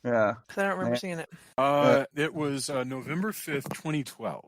Yeah. 'Cause I don't remember seeing it. It was November 5th, 2012.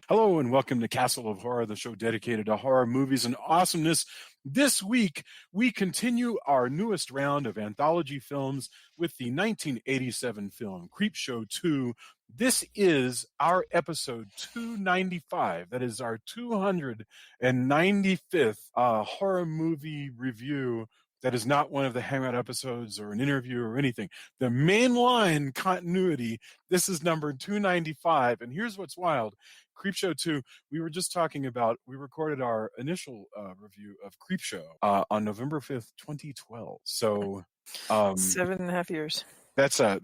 Hello and welcome to Castle of Horror, the show dedicated to horror movies and awesomeness. This week, we continue our newest round of anthology films with the 1987 film Creepshow 2. This is our episode 295. That is our 295th horror movie review. That is not one of the Hangout episodes or an interview or anything. The mainline continuity, this is number 295. And here's what's wild. Creepshow 2, we were just talking about, we recorded our initial review of Creepshow on November 5th, 2012. So 7.5 years. That's a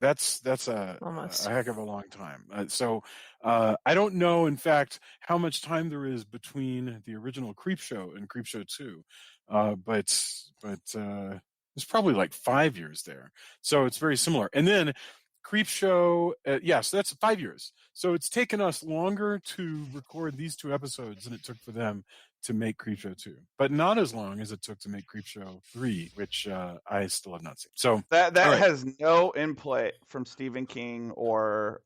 Almost. heck of a long time. I don't know, in fact, how much time there is between the original Creepshow and Creepshow 2, but there's probably like 5 years there. So it's very similar. And then Creepshow, yes, that's 5 years. So it's taken us longer to record these two episodes than it took for them to make Creepshow 2, but not as long as it took to make Creepshow 3, which I still have not seen. So That all right. has no input from Stephen King or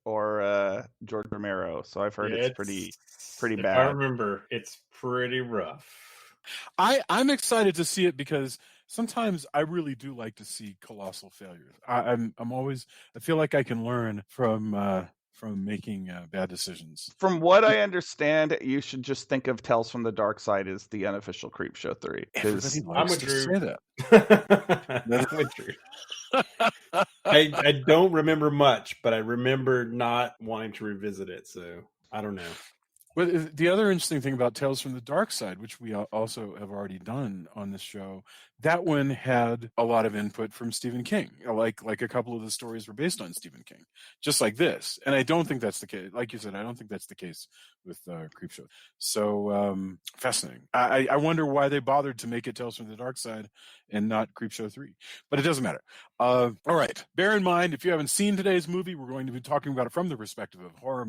George Romero, so I've heard it's pretty If bad. I remember, it's pretty rough. I'm excited to see it because sometimes I really do like to see colossal failures. I feel like I can learn from making bad decisions. From what I understand, you should just think of Tales from the Darkside as the unofficial Creepshow 3. Everybody I'm likes with to Drew. say that. I'm with Drew. I don't remember much, but I remember not wanting to revisit it, so I don't know. Well, the other interesting thing about Tales from the Darkside, which we also have already done on this show, that one had a lot of input from Stephen King. Like a couple of the stories were based on Stephen King, just like this. And I don't think that's the case. Like you said, I don't think that's the case with Creepshow. So fascinating. I wonder why they bothered to make it Tales from the Darkside and not Creepshow 3. But it doesn't matter. All right. Bear in mind, if you haven't seen today's movie, we're going to be talking about it from the perspective of horror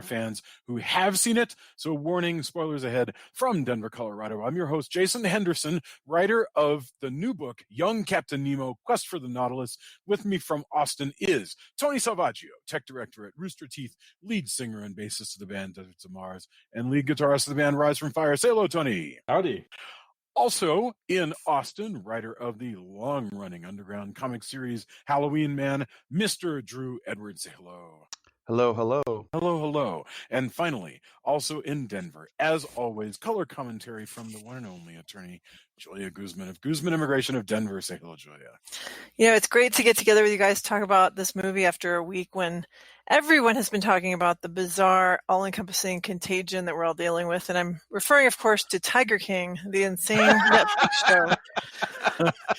fans who have seen it. So warning, spoilers ahead. From Denver, Colorado, I'm your host, Jason Henderson, writer of the new book, Young Captain Nemo, Quest for the Nautilus. With me from Austin is Tony Salvaggio, tech director at Rooster Teeth, lead singer and bassist of the band Deserts of Mars, and lead guitarist of the band Rise from Fire. Say hello, Tony. Howdy. Also in Austin, writer of the long-running underground comic series Halloween Man, Mr. Drew Edwards. Say hello. Hello. Hello. And finally, also in Denver, as always, color commentary from the one and only attorney, Julia Guzman of Guzman Immigration of Denver. Say hello, Julia. You know, it's great to get together with you guys to talk about this movie after a week when everyone has been talking about the bizarre, all-encompassing contagion that we're all dealing with. And I'm referring, of course, to Tiger King, the insane Netflix show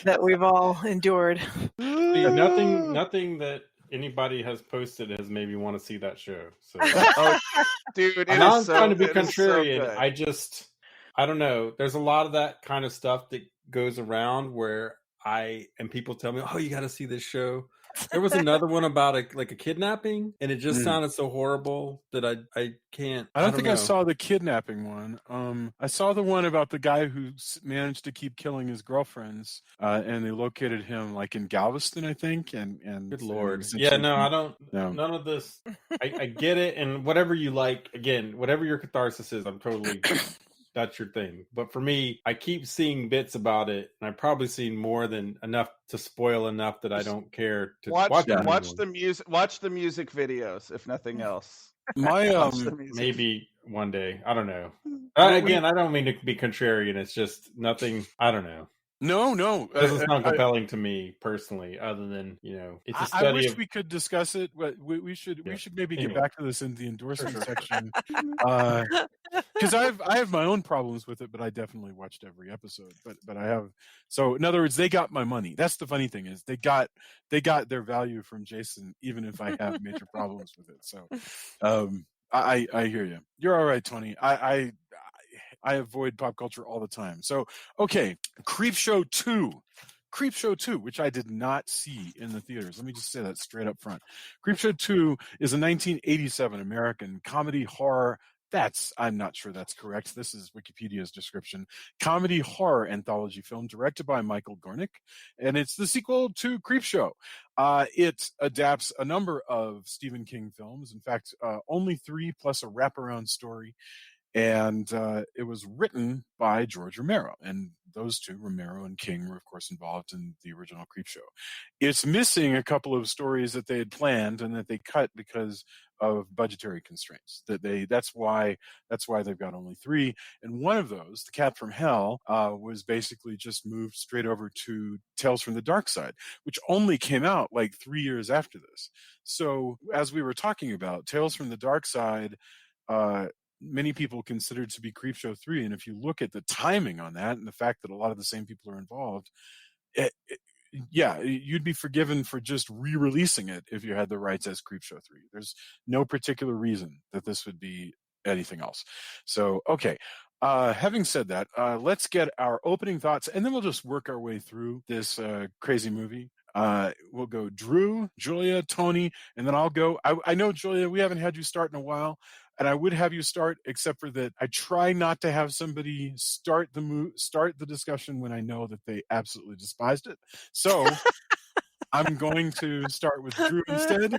that we've all endured. See, nothing that anybody has posted has made me want to see that show. So Dude, I'm not trying to be contrarian. I don't know. There's a lot of that kind of stuff that goes around where people tell me, "Oh, you got to see this show." There was another one about a kidnapping, and it just sounded so horrible that I can't. I don't think I saw the kidnapping one. I saw the one about the guy who managed to keep killing his girlfriends, and they located him like in Galveston, I think. And good Lord, yeah, no, I don't. No. None of this. I get it, and whatever you like, again, whatever your catharsis is, I'm totally. That's your thing. But for me, I keep seeing bits about it, and I've probably seen more than enough to spoil enough that I don't care to watch the music. Watch the music videos, if nothing else. My maybe one day. I don't know. Again, I don't mean to be contrarian. It's just nothing. I don't know. No. This is not compelling to me personally, other than, it's a study. I wish we could discuss it, but we should maybe get back to this in the endorsement section. Because I have my own problems with it, but I definitely watched every episode. But I have, so in other words, they got my money. That's the funny thing, is they got their value from Jason, even if I have major problems with it. So I hear you. You're all right, Tony. I avoid pop culture all the time. So, okay, Creepshow 2, which I did not see in the theaters. Let me just say that straight up front. Creepshow 2 is a 1987 American comedy horror I'm not sure that's correct. This is Wikipedia's description. Comedy horror anthology film directed by Michael Gornick, and it's the sequel to Creepshow. It adapts a number of Stephen King films. In fact, only 3 plus a wraparound story. And it was written by George Romero. And those two, Romero and King, were, of course, involved in the original Creepshow. It's missing a couple of stories that they had planned and that they cut because of budgetary constraints. That's why they've got only 3. And one of those, The Cat from Hell, was basically just moved straight over to Tales from the Darkside, which only came out like 3 years after this. So as we were talking about, Tales from the Darkside, many people consider it to be Creepshow 3. And if you look at the timing on that and the fact that a lot of the same people are involved, you'd be forgiven for just re-releasing it if you had the rights as Creepshow 3. There's no particular reason that this would be anything else. So, okay. Having said that, let's get our opening thoughts, and then we'll just work our way through this crazy movie. We'll go Drew, Julia, Tony, and then I'll go. I know, Julia, we haven't had you start in a while, and I would have you start, except for that I try not to have somebody start the discussion when I know that they absolutely despised it. So I'm going to start with Drew instead.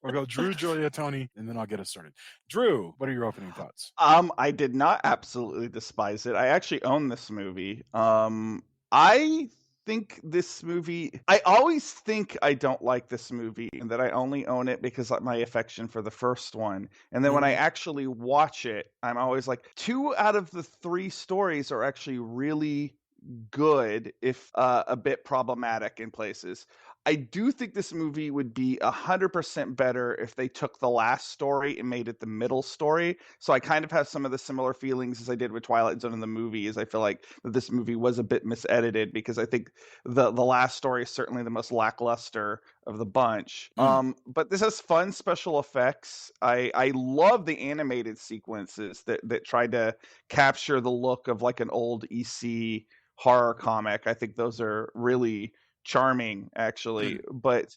We'll go Drew, Julia, Tony, and then I'll get us started. Drew, what are your opening thoughts? I did not absolutely despise it. I actually own this movie. I think this movie, I always think I don't like this movie and that I only own it because of my affection for the first one. And then when I actually watch it, I'm always like, 2 out of the 3 stories are actually really good, if a bit problematic in places. I do think this movie would be 100% better if they took the last story and made it the middle story. So I kind of have some of the similar feelings as I did with Twilight Zone in the movie, as I feel like that this movie was a bit misedited, because I think the last story is certainly the most lackluster of the bunch. But this has fun special effects. I love the animated sequences that tried to capture the look of like an old EC horror comic. I think those are really charming, actually. But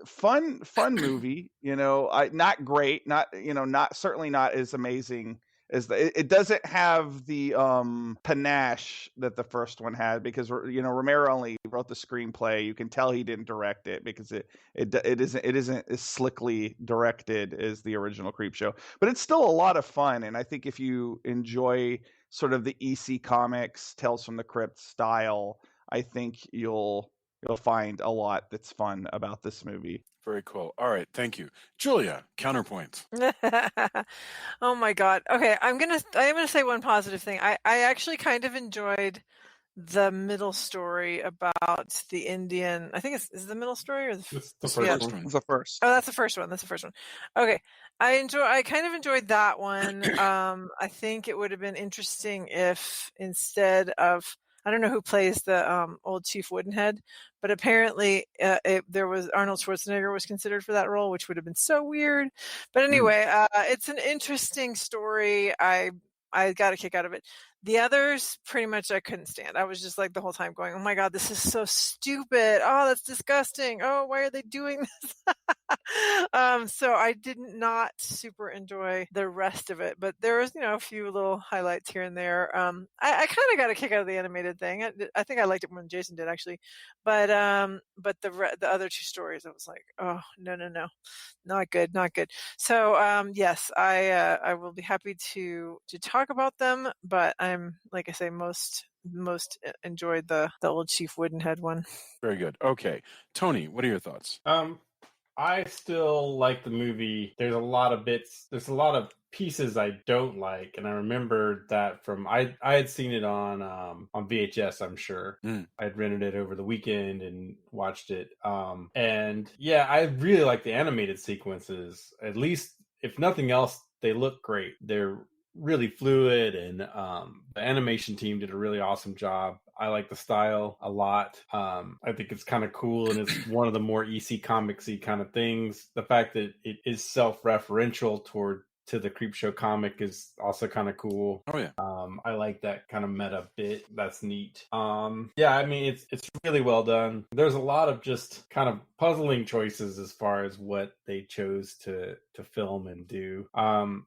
fun movie. Not great, not certainly not as amazing as it doesn't have the panache that the first one had, because Romero only wrote the screenplay. You can tell he didn't direct it because it isn't as slickly directed as the original Creepshow, but it's still a lot of fun. And I think if you enjoy sort of the EC Comics Tales from the Crypt style, I think you'll find a lot that's fun about this movie. Very cool. All right, thank you, Julia. Counterpoint. Oh my God. Okay, I'm gonna say one positive thing. I actually kind of enjoyed the middle story about the Indian. I think is the middle story or the first one? It's the first. Oh, that's the first one. Okay. I kind of enjoyed that one. I think it would have been interesting if instead of, I don't know who plays the old Chief Woodenhead, but apparently there was Arnold Schwarzenegger was considered for that role, which would have been so weird. But anyway, it's an interesting story. I got a kick out of it. The others, pretty much, I couldn't stand. I was just like the whole time going, "Oh my God, this is so stupid! Oh, that's disgusting! Oh, why are they doing this?" So I did not super enjoy the rest of it, but there was, a few little highlights here and there. I kind of got a kick out of the animated thing. I think I liked it more than Jason did, actually. But the other 2 stories, I was like, "Oh, no, not good." So yes, I will be happy to talk about them, but I'm, like I say, most enjoyed the old Chief Woodenhead one. Very good. Okay, Tony, what are your thoughts? I still like the movie. There's a lot of pieces I don't like, and I remember that from I had seen it on VHS. I'm sure I'd rented it over the weekend and watched it. And yeah, I really like the animated sequences. At least, if nothing else, they look great. They're really fluid, and the animation team did a really awesome job. I like the style a lot. I think it's kind of cool, and it's one of the more EC Comics-y kind of things. The fact that it is self-referential toward to the Creepshow comic is also kind of cool. Oh yeah. I like that kind of meta bit. That's neat. Yeah, I mean it's really well done. There's a lot of just kind of puzzling choices as far as what they chose to film and do.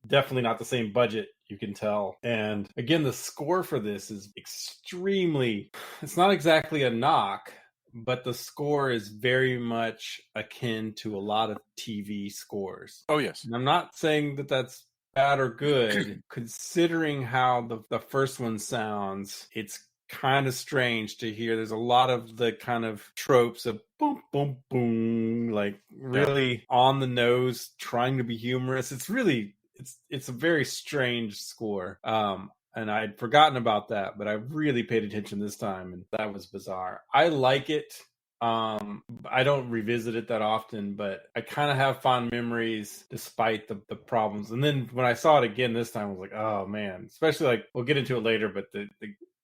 Definitely not the same budget, you can tell. And again, the score for this is extremely, it's not exactly a knock, but the score is very much akin to a lot of TV scores. Oh yes. And I'm not saying that that's bad or good. Considering how the first one sounds, it's kind of strange to hear. There's a lot of the kind of tropes of boom, boom, boom, like really on the nose, trying to be humorous. It's really, it's a very strange score. And I'd forgotten about that, but I really paid attention this time, and that was bizarre. I like it. I don't revisit it that often, but I kind of have fond memories despite the problems. And then when I saw it again this time, I was like, oh man, especially like, we'll get into it later, but the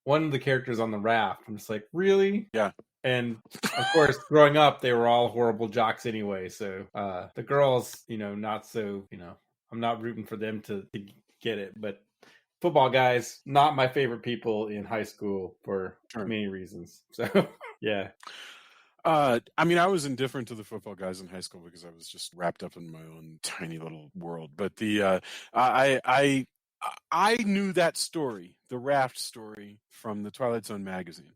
one of the characters on the raft, I'm just like, really? Yeah. And of course, growing up, they were all horrible jocks anyway. So the girls, not so, I'm not rooting for them to get it, but football guys, not my favorite people in high school for many reasons. So yeah. I mean, I was indifferent to the football guys in high school because I was just wrapped up in my own tiny little world. But I knew that story, the Raft story, from the Twilight Zone magazine.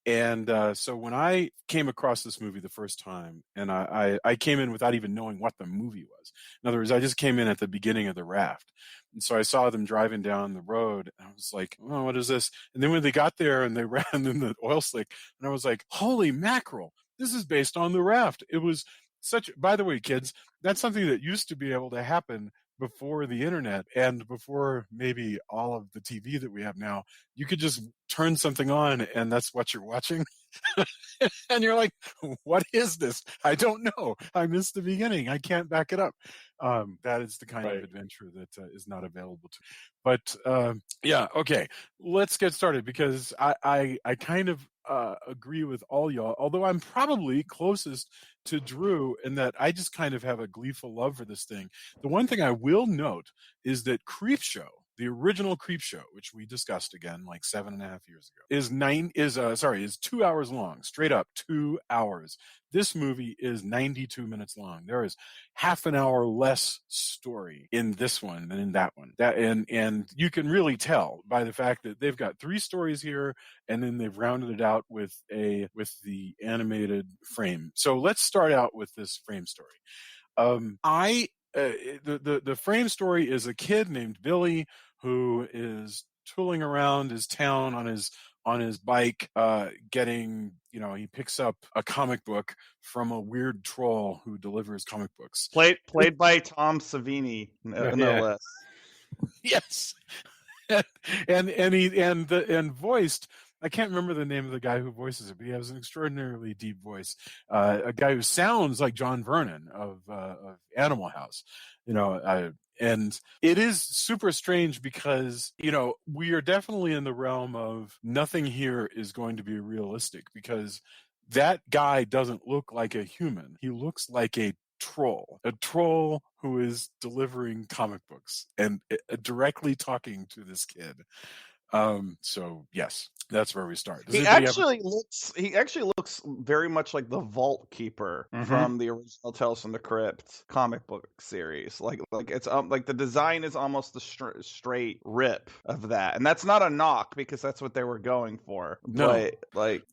And so when I came across this movie the first time, and I came in without even knowing what the movie was. In other words, I just came in at the beginning of the Raft. And so I saw them driving down the road, and I was like, oh, what is this? And then when they got there and they ran in the oil slick, and I was like, holy mackerel, this is based on the Raft. It was such, by the way, kids, that's something that used to be able to happen before the internet and before maybe all of the TV that we have now. You could just turn something on and that's what you're watching. And you're like, what is this? I don't know. I missed the beginning. I can't back it up. That is the kind of adventure that is not available to. But yeah, okay, let's get started because I kind of agree with all y'all, although I'm probably closest to Drew in that I just kind of have a gleeful love for this thing. The one thing I will note is that Creepshow, the original Creepshow, which we discussed again like 7.5 years ago, is 2 hours long, straight up 2 hours. This movie is 92 minutes long. There is half an hour less story in this one than in that one. And you can really tell by the fact that they've got 3 stories here, and then they've rounded it out with the animated frame. So let's start out with this frame story. The frame story is a kid named Billy who is tooling around his town on his bike, he picks up a comic book from a weird troll who delivers comic books. Played by Tom Savini, no less. Yes, and voiced. I can't remember the name of the guy who voices it, but he has an extraordinarily deep voice. A guy who sounds like John Vernon of Animal House, and it is super strange because, we are definitely in the realm of nothing here is going to be realistic because that guy doesn't look like a human. He looks like a troll who is delivering comic books and directly talking to this kid. So yes, that's where we start. He actually looks very much like the Vault Keeper from the original Tales from the Crypt comic book series. Like it's like the design is almost the straight rip of that, and that's not a knock because that's what they were going for. No. But like.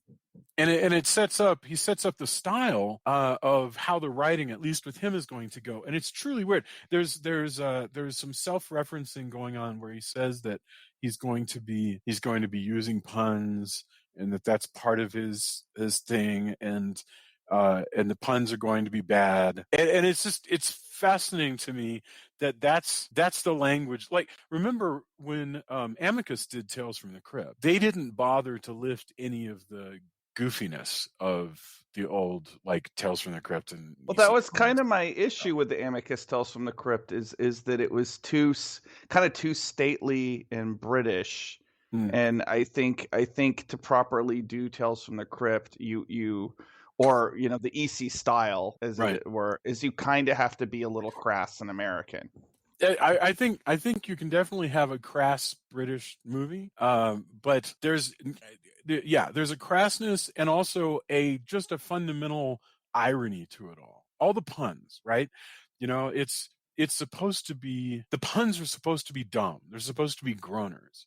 And he sets up the style of how the writing, at least with him, is going to go, and it's truly weird. There's some self-referencing going on where he says that he's going to be using puns, and that's part of his thing, and the puns are going to be bad, and it's fascinating to me that's the language. Like, remember when Amicus did Tales from the Crypt, they didn't bother to lift any of the goofiness of the old like Tales from the Crypt. And well, that was kind of my issue with the Amicus Tales from the Crypt is that it was too stately and British. And I think to properly do Tales from the Crypt, the EC style, as it were, is you kind of have to be a little crass and American. I think you can definitely have a crass British movie, but there's a crassness and also just a fundamental irony to it all. All the puns, right? It's supposed to be, the puns are supposed to be dumb. They're supposed to be groaners.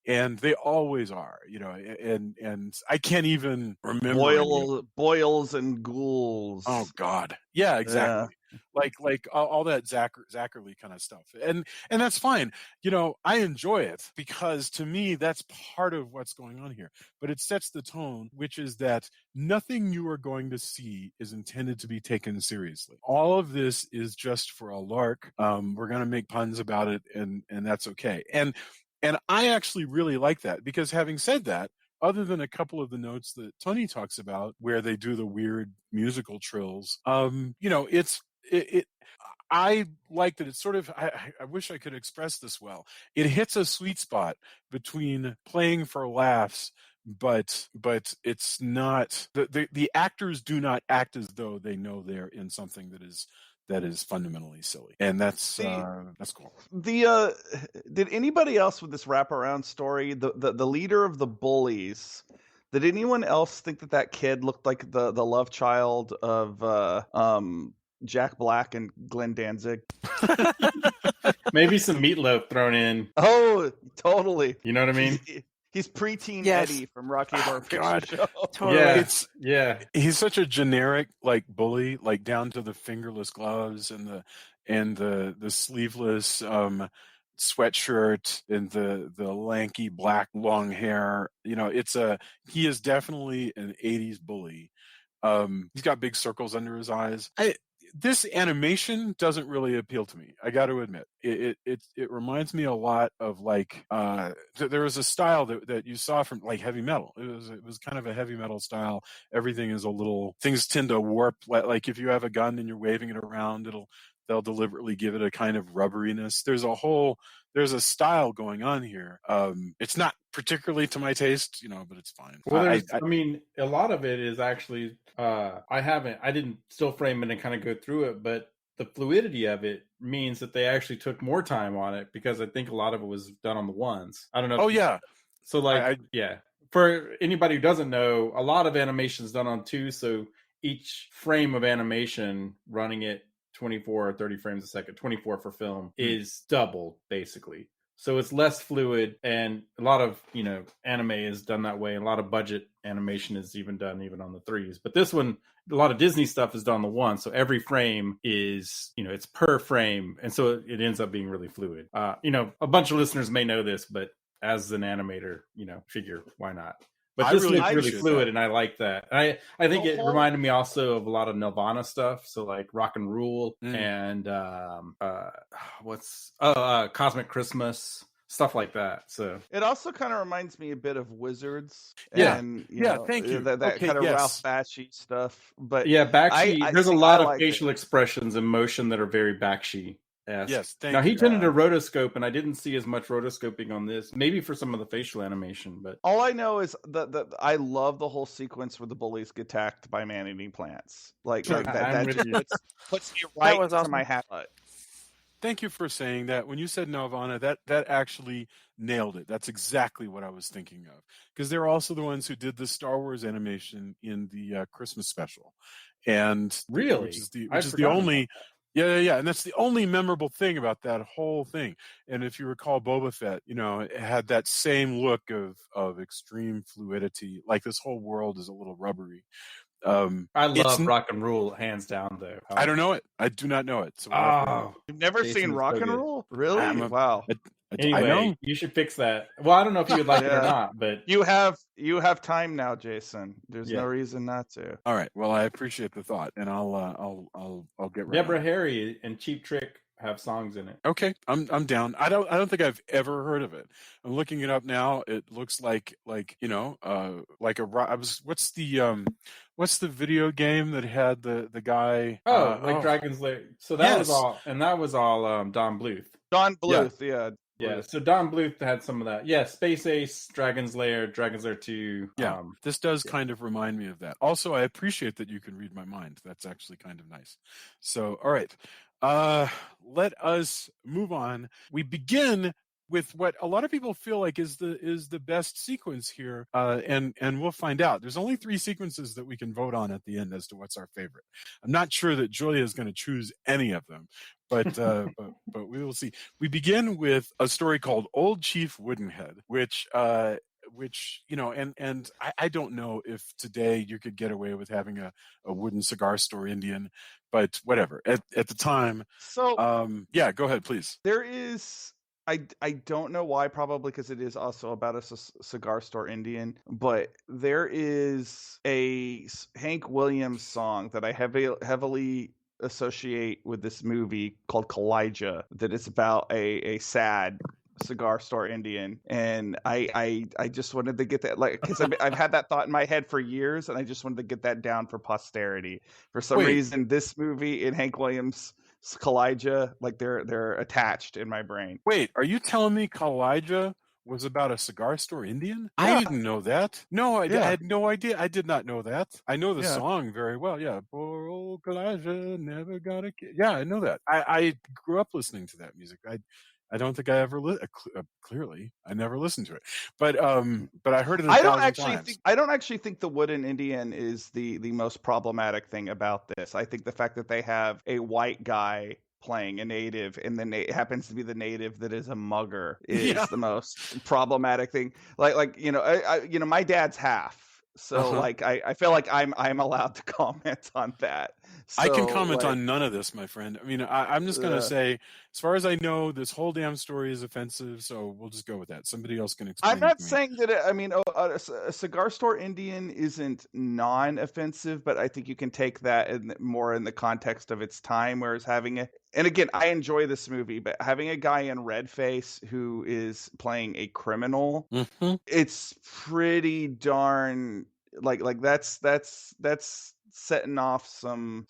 And they always are, and I can't even remember boils and ghouls. Oh God, yeah, exactly. Yeah. Like all that Zachary kind of stuff, and that's fine. I enjoy it because to me that's part of what's going on here. But it sets the tone, which is that nothing you are going to see is intended to be taken seriously. All of this is just for a lark. We're going to make puns about it, and that's okay. And I actually really like that because having said that, other than a couple of the notes that Tony talks about where they do the weird musical trills, I like that it's sort of, I wish I could express this well. It hits a sweet spot between playing for laughs, but it's not, the actors do not act as though they know they're in something that is fundamentally silly, and that's cool. Did anybody else with this wraparound story, the leader of the bullies, did anyone else think that kid looked like the love child of Jack Black and Glenn Danzig? Maybe some meatloaf thrown in. Oh, totally. You know what I mean? He's preteen Eddie from Rocky Horror Picture Show. Totally. Yeah. He's such a generic bully, down to the fingerless gloves and the sleeveless sweatshirt and the lanky black long hair. He is definitely an 80s bully. He's got big circles under his eyes. This animation doesn't really appeal to me. I got to admit, it reminds me a lot of there was a style that you saw from heavy metal. It was kind of a heavy metal style. Everything is things tend to warp. Like if you have a gun and you're waving it around, they'll deliberately give it a kind of rubberiness. There's a style going on here. It's not particularly to my taste, but it's fine. Well, a lot of it is actually, I didn't still frame it and kind of go through it, but the fluidity of it means that they actually took more time on it because I think a lot of it was done on the ones. I don't know. So for anybody who doesn't know, a lot of animation is done on two. So each frame of animation running it 24 or 30 frames a second, 24 for film, is double basically. So it's less fluid, and a lot of, anime is done that way. A lot of budget animation is done on the threes. But this one, a lot of Disney stuff is done on the one. So every frame is, it's per frame. And so it ends up being really fluid. A bunch of listeners may know this, but as an animator, figure why not? But this looks really fluid, and I like that. I think it reminded me also of a lot of Nirvana stuff. So like Rock and Rule and Cosmic Christmas, stuff like that. So it also kind of reminds me a bit of Wizards. Yeah, and, thank you. That kind of Ralph Bakshi stuff. But yeah, Bakshi. There's a lot of facial expressions and motion that are very Bakshi. Yes, thank you. Now he tended to to rotoscope, and I didn't see as much rotoscoping on this. Maybe for some of the facial animation, but all I know is that I love the whole sequence where the bullies get attacked by man-eating plants. Like that just puts me right into my hat. Thank you for saying that. When you said Nirvana, that actually nailed it. That's exactly what I was thinking of, because they're also the ones who did the Star Wars animation in the Christmas special, and really, which is the only. Yeah, and that's the only memorable thing about that whole thing. And if you recall Boba Fett, it had that same look of extreme fluidity. Like this whole world is a little rubbery. I love Rock and Rule, hands down, though. I don't know it. I do not know it. So you've never seen Rock and Roll? Really? Wow. Anyway, I know. You should fix that. Well, I don't know if you would like it or not, but you have time now, Jason. There's no reason not to. All right. Well, I appreciate the thought, and I'll get right. Deborah Harry and Cheap Trick have songs in it. Okay, I'm down. I don't think I've ever heard of it. I'm looking it up now. It looks like what's the video game that had the guy? Dragon's Lair. So that was all Don Bluth. Don Bluth, yeah. Yeah, so Don Bluth had some of that. Yeah, Space Ace, Dragon's Lair 2. Yeah, this does kind of remind me of that. Also, I appreciate that you can read my mind. That's actually kind of nice. So, all right. Let us move on. We begin with what a lot of people feel like is the best sequence here, and we'll find out. There's only 3 sequences that we can vote on at the end as to what's our favorite. I'm not sure that Julia is going to choose any of them, but we will see. We begin with a story called Old Chief Woodenhead, which and I don't know if today you could get away with having a wooden cigar store Indian, but whatever. At the time, So yeah, go ahead, please. there is. I don't know why, probably because it is also about a cigar store Indian, but there is a Hank Williams song that I heavily associate with this movie called Kalijah, that is about a sad cigar store Indian, and I just wanted to get that, like, because I've had that thought in my head for years, and I just wanted to get that down for posterity. For some reason, this movie and Hank Williams' Kalijah, like they're attached in my brain. Wait, are you telling me Kalijah was about a cigar store Indian? Yeah. I didn't know that. No, I Yeah. had no idea. I did not know that. I know the Yeah. song very well. Yeah, poor old Kalijah never got a kid. Yeah, I know that. I grew up listening to that music. I don't think I ever clearly I never listened to it, but I heard it a thousand times. I don't actually think the wooden Indian is the most problematic thing about this. I think the fact that they have a white guy playing a native, and then it happens to be the native that is a mugger, is the most problematic thing. Like my dad's half, so like I feel like I'm allowed to comment on that. So, I can comment on none of this, my friend. I mean, I'm just going to say, as far as I know, this whole damn story is offensive, so we'll just go with that. Somebody else can explain. I'm not saying that a cigar store Indian isn't non-offensive, but I think you can take that more in the context of its time, whereas and again, I enjoy this movie, but having a guy in red face who is playing a criminal, it's pretty darn like that's setting off some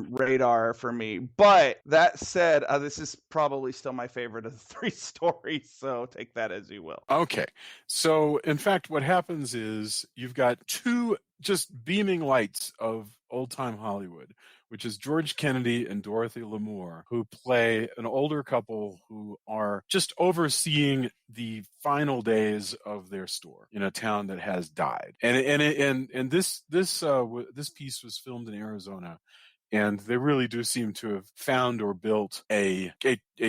radar for me. But that said, this is probably still my favorite of the 3 stories, so take that as you will. Okay, so in fact what happens is you've got 2 just beaming lights of old-time Hollywood, which is George Kennedy and Dorothy Lamour, who play an older couple who are just overseeing the final days of their store in a town that has died. And this piece was filmed in Arizona, and they really do seem to have found or built a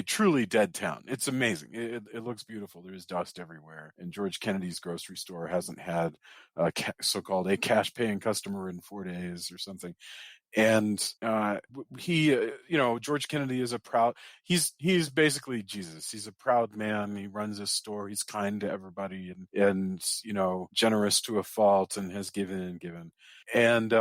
truly dead town. It's amazing. It looks beautiful. There's dust everywhere. And George Kennedy's grocery store hasn't had so-called a cash-paying customer in 4 days or something. And George Kennedy is he's basically Jesus. He's a proud man. He runs his store. He's kind to everybody and generous to a fault, and has given and given. And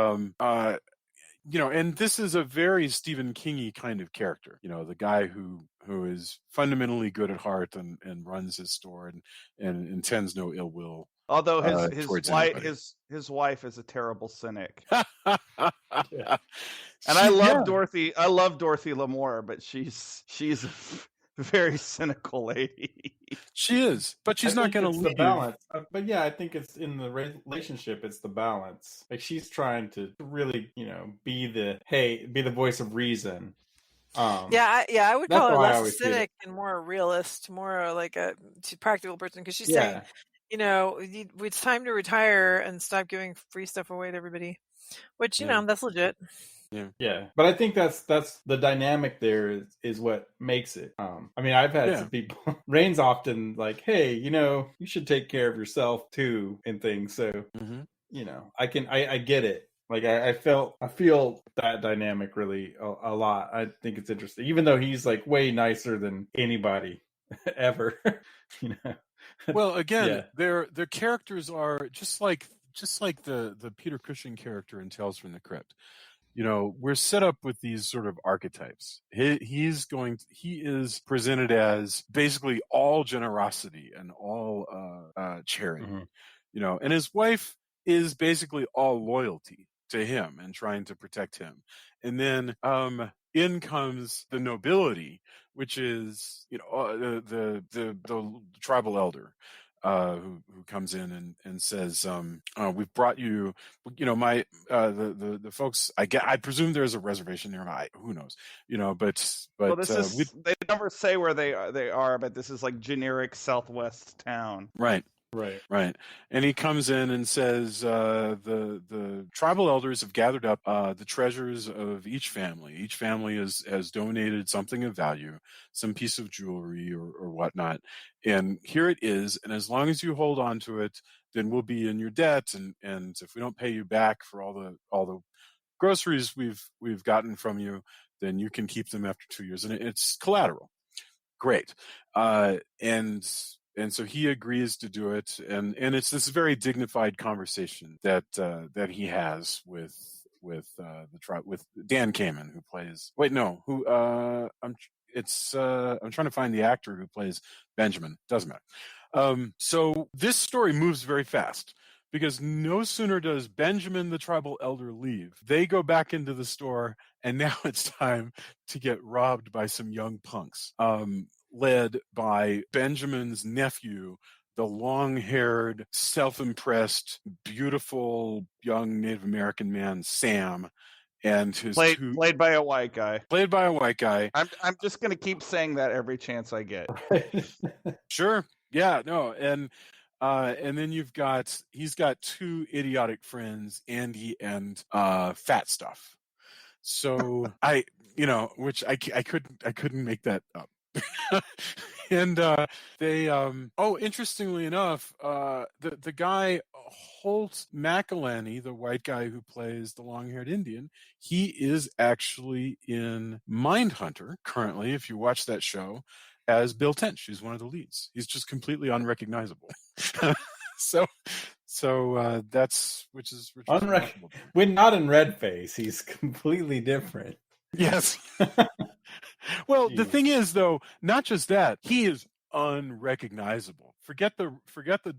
and this is a very Stephen King-y kind of character. The guy who is fundamentally good at heart and runs his store and intends no ill will. Although his wife is a terrible cynic. And I love Dorothy. I love Dorothy Lamour, but she's a very cynical lady. She is, but she's not going to leave. The balance. But yeah, I think it's in the relationship. It's the balance. Like, she's trying to really, be the voice of reason. I would call her less a cynic and more a realist, more like a practical person, because she's saying, it's time to retire and stop giving free stuff away to everybody, which that's legit. Yeah, but I think that's the dynamic there is what makes it. I mean, I've had some people. Rain's often like, "Hey, you should take care of yourself too," and things. So, I get it. Like, I feel that dynamic really a lot. I think it's interesting, even though he's like way nicer than anybody ever. Well, again, their characters are just like the Peter Cushing character in Tales from the Crypt. We're set up with these sort of archetypes. He is presented as basically all generosity and all charity, and his wife is basically all loyalty to him and trying to protect him. And then in comes the nobility, which is the tribal elder. who comes in and says, "We've brought you, my the folks. I presume there's a reservation nearby. Who knows, But well, this is they never say where they are, but this is like generic Southwest town, right." Right. And he comes in and says, the tribal elders have gathered up the treasures of each family. Each family has donated something of value, some piece of jewelry or whatnot. And here it is. And as long as you hold on to it, then we'll be in your debt. And if we don't pay you back for all the groceries we've gotten from you, then you can keep them after 2 years. And it's collateral. Great. And so he agrees to do it, and it's this very dignified conversation that he has with the tribe, with Dan Kamen, who plays. Wait, no, who? I'm trying to find the actor who plays Benjamin. Doesn't matter. So this story moves very fast, because no sooner does Benjamin, the tribal elder, leave, they go back into the store, and now it's time to get robbed by some young punks. Led by Benjamin's nephew, the long-haired, self-impressed, beautiful young Native American man, Sam, and his played by a white guy. Played by a white guy. I'm just gonna keep saying that every chance I get. Sure. Yeah. No. And then he's got two idiotic friends, Andy and Fat Stuff. So which I couldn't make that up. And they interestingly enough, the guy Holt McElhenney, the white guy who plays the long-haired Indian, he is actually in Mindhunter currently, if you watch that show, as Bill Tench. He's one of the leads. He's just completely unrecognizable. So that's which is when not in red face, he's completely different. Yes. Well, the thing is, though, not just that, he is unrecognizable. Forget the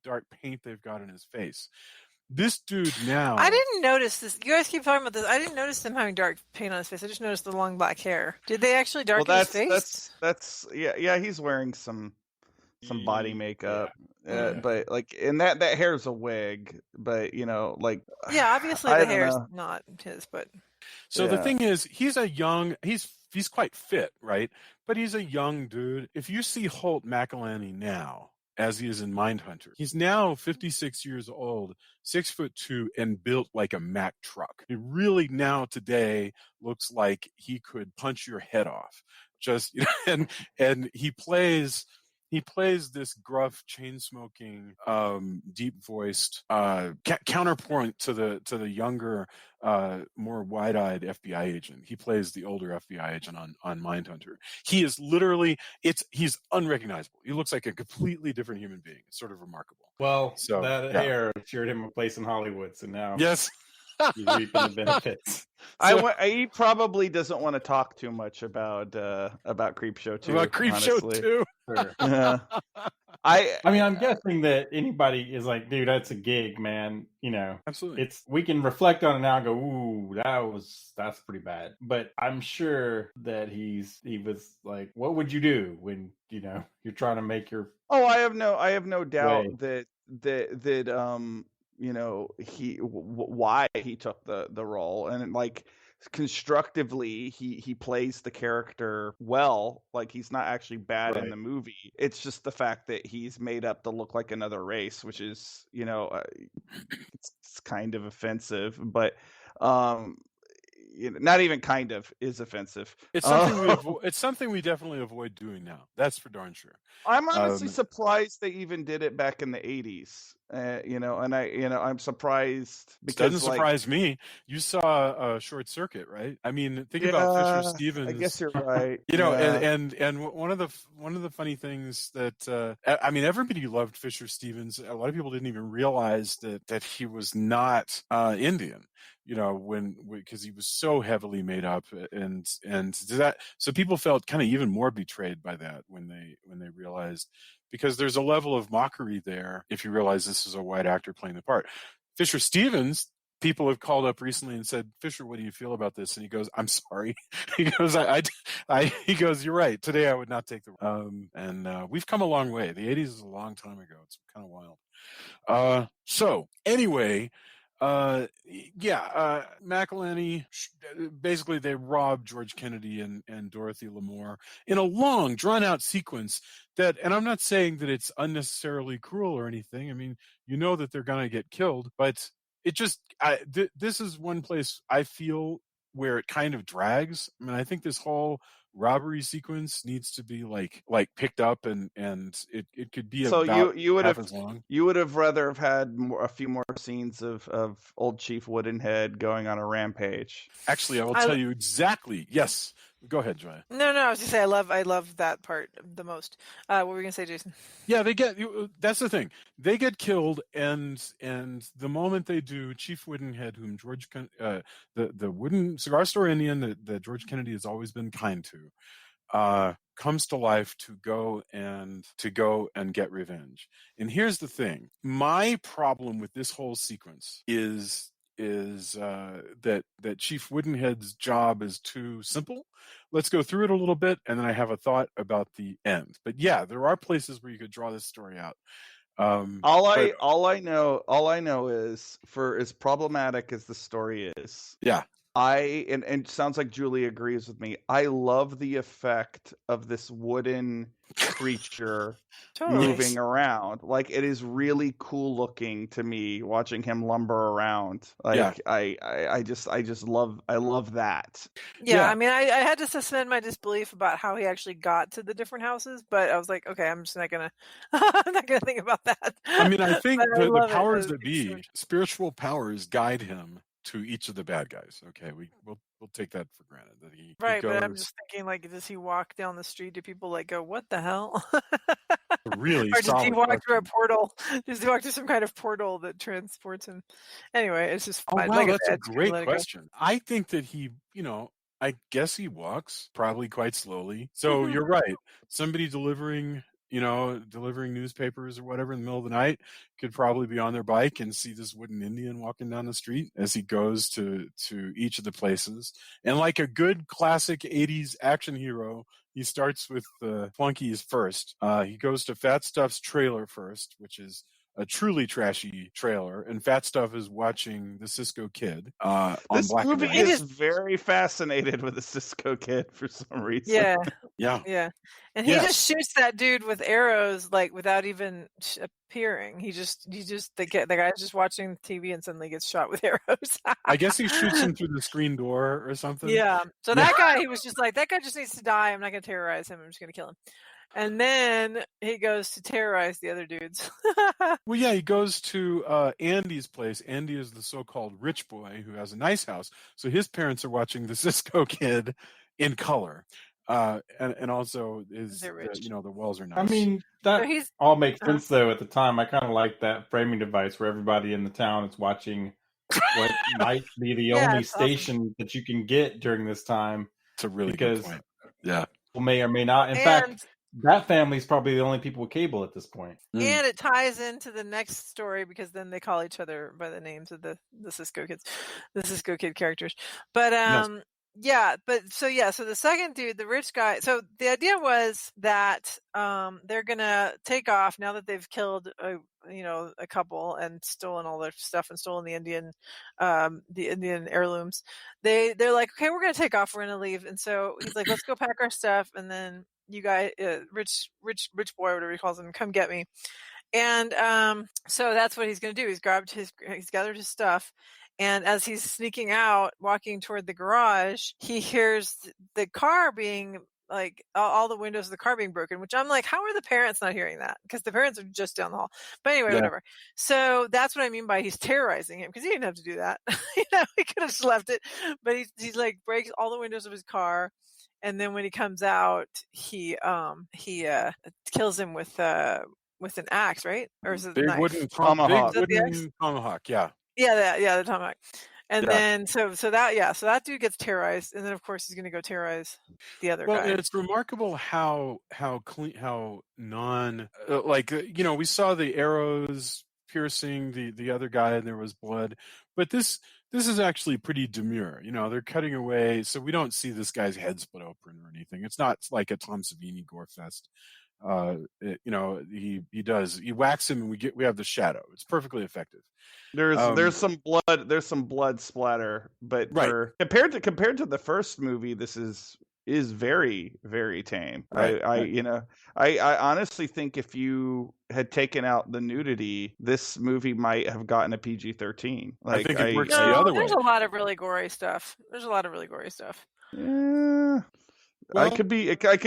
dark paint they've got in his face. This dude now. I didn't notice this. You guys keep talking about this. I didn't notice him having dark paint on his face. I just noticed the long black hair. Did they actually darken his face? That's yeah. He's wearing some body makeup, but like, and that hair's a wig. But obviously the hair's not his, but. So the thing is, he's quite fit, right? But he's a young dude. If you see Holt McElhenney now, as he is in Mindhunter, he's now 56 years old, 6'2", and built like a Mack truck. He really now today looks like he could punch your head off. Just and he plays this gruff, chain-smoking, deep-voiced counterpoint to the younger, more wide-eyed FBI agent. He plays the older FBI agent on Mindhunter. He is literally he's unrecognizable. He looks like a completely different human being. It's sort of remarkable. Well, hair assured him a place in Hollywood, so now yes. He's reaping the benefits. He probably doesn't want to talk too much about Creepshow 2. About Creepshow 2. Sure. I mean, I'm guessing that anybody is like, dude, that's a gig, man. Absolutely. We can reflect on it now and go, ooh, that's pretty bad. But I'm sure that he was like, what would you do when you're trying to make your? Oh, I have no doubt way. that why he took the role, and like constructively he plays the character well. Like, he's not actually bad in the movie. It's just the fact that he's made up to look like another race, which is it's kind of offensive, but not even kind of is offensive. It's something we definitely avoid doing now. That's for darn sure. I'm honestly surprised they even did it back in the 80s. And I'm surprised because it doesn't surprise me. You saw Short Circuit, right? I mean, think about Fisher Stevens. I guess you're right. And one of the funny things that everybody loved Fisher Stevens. A lot of people didn't even realize that he was not Indian. Because he was so heavily made up, and that, so people felt kind of even more betrayed by that when they realized, because there's a level of mockery there if you realize this is a white actor playing the part. Fisher Stevens people have called up recently and said, Fisher, what do you feel about this? And he goes, I'm sorry. He goes, he goes, you're right. Today I would not take the, and we've come a long way. The 80s is a long time ago. It's kind of wild. So anyway, McElhenney, basically they robbed George Kennedy and Dorothy L'Amour in a long, drawn-out sequence that, and I'm not saying that it's unnecessarily cruel or anything. I mean, you know that they're going to get killed, but it just, this is one place I feel where it kind of drags. I mean, I think this whole robbery sequence needs to be like picked up and it could be so about you would half have as long. You would have rather have had a few more scenes of old Chief Woodenhead going on a rampage. Actually, I will tell you exactly. Yes, go ahead, Joy. No, I was just saying I love that part the most. What were we gonna say, Jason? Yeah, that's the thing. They get killed, and the moment they do, Chief Woodenhead, whom the wooden cigar store Indian that George Kennedy has always been kind to, comes to life to go and get revenge. And here's the thing: my problem with this whole sequence is that Chief Woodenhead's job is too simple. Let's go through it a little bit, and then I have a thought about the end. But yeah, there are places where you could draw this story out. All I know is, for as problematic as the story is, yeah, and it sounds like Julie agrees with me. I love the effect of this wooden creature moving around. Like, it is really cool looking to me watching him lumber around. Like, yeah. I just love that. Yeah, I mean, I had to suspend my disbelief about how he actually got to the different houses, but I was like, okay, I'm just not gonna think about that. I mean, I think the powers that be, spiritual powers, guide him to each of the bad guys. Okay, we'll take that for granted that he right. goes, but I'm just thinking, like, does he walk down the street? Do people like go, "What the hell"? Really, or does he walk through a portal? Does he walk through some kind of portal that transports him? Anyway, it's just fine. Oh, wow, that's a great question. I think that he, I guess he walks probably quite slowly. So you're right. Somebody delivering newspapers or whatever in the middle of the night could probably be on their bike and see this wooden Indian walking down the street as he goes to each of the places. And like a good classic 80s action hero, he starts with the flunkies first. He goes to Fat Stuff's trailer first, which is a truly trashy trailer, and Fat Stuff is watching the Cisco Kid. This movie is very fascinated with the Cisco Kid for some reason. Yeah. And he just shoots that dude with arrows, like, without even appearing. The guy's just watching TV and suddenly gets shot with arrows. I guess he shoots him through the screen door or something. Yeah. So that guy, he was just like, that guy just needs to die. I'm not going to terrorize him. I'm just going to kill him. And then he goes to terrorize the other dudes. Well, yeah, he goes to Andy's place. Andy is the so-called rich boy who has a nice house. So his parents are watching the Cisco Kid in color. And also the walls are nice. I mean, that all makes sense, though. At the time, I kind of like that framing device where everybody in the town is watching what might be the only station that you can get during this time. It's a really good point. Yeah. People may or may not. In fact, that family's probably the only people with cable at this point. And it ties into the next story because then they call each other by the names of the Cisco Kids, the Cisco Kid characters. But so the second dude, the rich guy, so the idea was that they're gonna take off now that they've killed a couple and stolen all their stuff and stolen the Indian heirlooms. They're like, okay, we're gonna take off, we're gonna leave. And so he's like, let's go pack our stuff, and then you guys, rich boy, whatever he calls him, come get me. And so that's what he's going to do. He's gathered his stuff, and as he's sneaking out, walking toward the garage, he hears the car being, like, all the windows of the car being broken, which I'm like, how are the parents not hearing that? Because the parents are just down the hall. But anyway, whatever. So that's what I mean by he's terrorizing him, because he didn't have to do that. He could have just left it, but he's like breaks all the windows of his car. And then when he comes out, he kills him with an axe, right? Or is it big wooden tomahawk? Big wooden tomahawk, yeah. Yeah, the tomahawk. And then so that dude gets terrorized, and then of course he's going to go terrorize the other guy. Well, it's remarkable how clean, how we saw the arrows piercing the other guy, and there was blood. But this is actually pretty demure. They're cutting away, so we don't see this guy's head split open or anything. It's not like a Tom Savini gore fest. He whacks him, and we have the shadow. It's perfectly effective. There's some blood splatter, but right. compared to the first movie, this is very, very tame. Right. I honestly think if you had taken out the nudity, this movie might have gotten a PG-13. I think it works the other way. There's a lot of really gory stuff. Yeah. Well, I could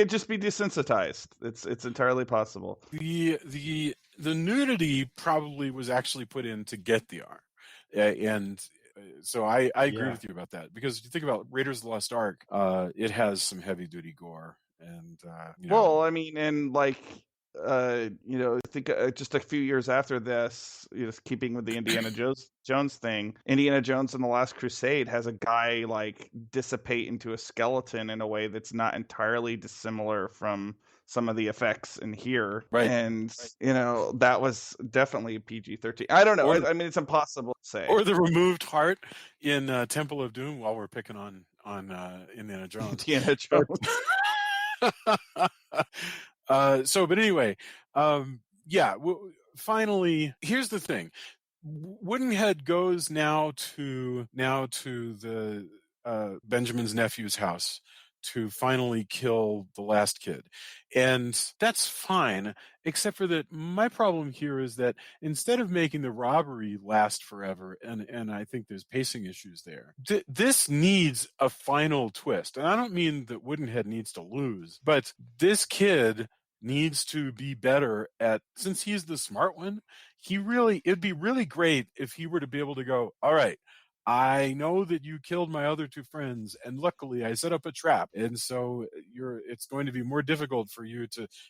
just be desensitized. It's entirely possible. The nudity probably was actually put in to get the R, and so I agree with you about that, because if you think about Raiders of the Lost Ark, it has some heavy duty gore, and well, I mean, and like I think just a few years after this, keeping with the Indiana Jones thing, Indiana Jones and the Last Crusade has a guy like dissipate into a skeleton in a way that's not entirely dissimilar from some of the effects in here. Right. And that was definitely PG-13. I don't know. I mean, it's impossible to say. Or the removed heart in Temple of Doom, while we're picking on Indiana Jones. Indiana Jones. But anyway, finally, here's the thing. Woodenhead goes now to the Benjamin's nephew's house to finally kill the last kid. And that's fine, except for that my problem here is that instead of making the robbery last forever, and I think there's pacing issues there, this needs a final twist. And I don't mean that Woodenhead needs to lose, but this kid needs to be better since he's the smart one, it'd be really great if he were to be able to go, all right, I know that you killed my other two friends, and luckily I set up a trap, and so it's going to be more difficult for you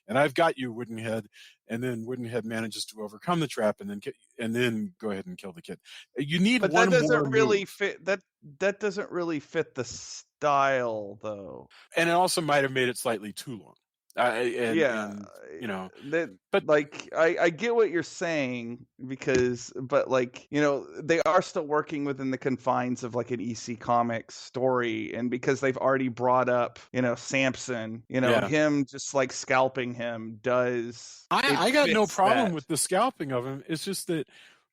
and I've got you, Woodenhead. And then Woodenhead manages to overcome the trap, and then go ahead and kill the kid. You need but one that doesn't more really move. fit. That doesn't really fit the style, though. And it also might have made it slightly too long. But like I get what you're saying, but they are still working within the confines of like an EC Comics story, and because they've already brought up Samson, him just like scalping him does. I got no problem with the scalping of him. It's just that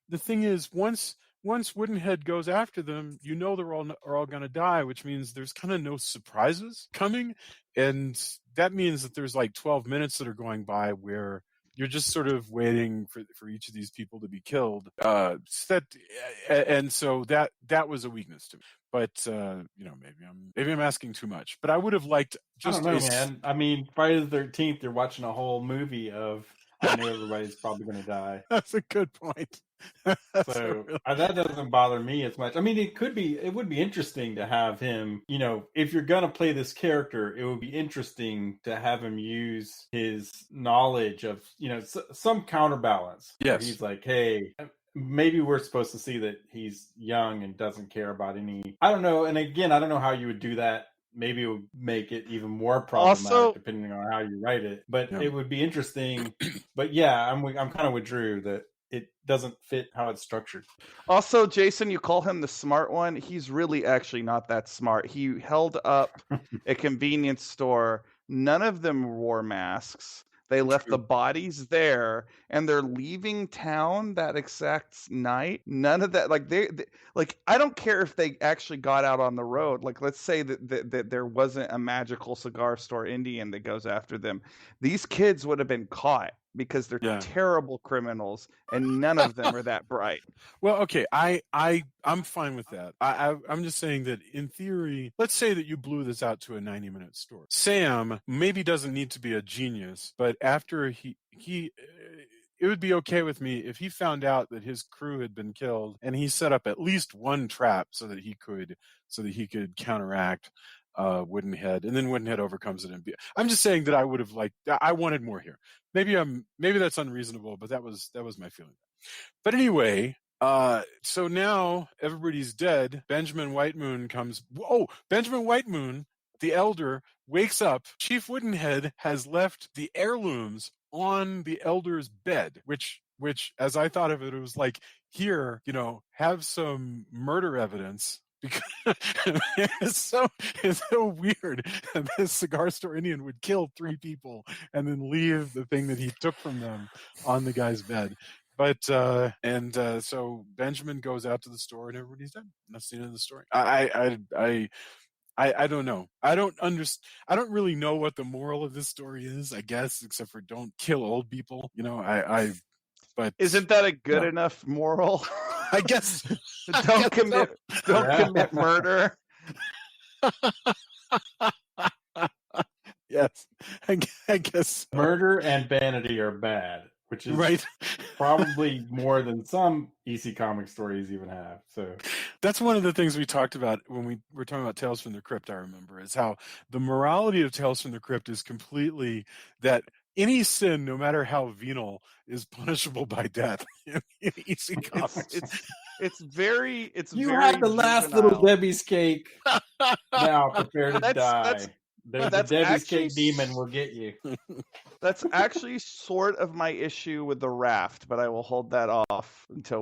the thing is, once Woodenhead goes after them, they're all going to die, which means there's kind of no surprises coming, and that means that there's like 12 minutes that are going by where you're just sort of waiting for each of these people to be killed. So that was a weakness to me. But maybe I'm asking too much. But I would have liked just. I don't know, man. I mean, Friday the 13th, you're watching a whole movie of. I know everybody's probably going to die. That's a good point. So that doesn't bother me as much. I mean, it would be interesting to have him, if you're going to play this character, it would be interesting to have him use his knowledge of, some counterbalance. Yes. He's like, hey, maybe we're supposed to see that he's young and doesn't care about I don't know. And again, I don't know how you would do that. Maybe it would make it even more problematic depending on how you write it. But It would be interesting. But yeah, I'm kind of with Drew that it doesn't fit how it's structured. Also, Jason, you call him the smart one. He's really actually not that smart. He held up a convenience store. None of them wore masks. They left the bodies there, and they're leaving town that exact night. None of that, I don't care if they actually got out on the road. Like, let's say that there wasn't a magical cigar store Indian that goes after them. These kids would have been caught because they're terrible criminals, and none of them are that bright. Well, okay, I'm fine with that. I'm just saying that in theory, let's say that you blew this out to a 90-minute story. Sam maybe doesn't need to be a genius, but after he it would be okay with me if he found out that his crew had been killed and he set up at least one trap so that he could counteract Woodenhead, and then Woodenhead overcomes it. I'm just saying that I wanted more here. Maybe that's unreasonable, but that was my feeling. But anyway, so now everybody's dead. Benjamin Whitemoon comes. Oh, Benjamin Whitemoon, the elder, wakes up. Chief Woodenhead has left the heirlooms on the elder's bed, which which, as I thought of it, it was like, here, have some murder evidence. Because it's so weird that this cigar store Indian would kill 3 people and then leave the thing that he took from them on the guy's bed. But so Benjamin goes out to the store and everybody's dead. And that's the end of the story. I don't know. I don't really know what the moral of this story is, I guess, except for don't kill old people. But isn't that a good enough moral? I guess. Don't commit murder. Yes, I guess so. Murder and vanity are bad, which is right. Probably more than some EC comic stories even have. So that's one of the things we talked about when we were talking about Tales from the Crypt. I remember is how the morality of Tales from the Crypt is completely that any sin, no matter how venal, is punishable by death in EC comics. It's very you very have the last juvenile. little Debbie's cake. Now prepare to die. The Debbie's cake demon will get you. That's actually sort of my issue with the Raft, but I will hold that off until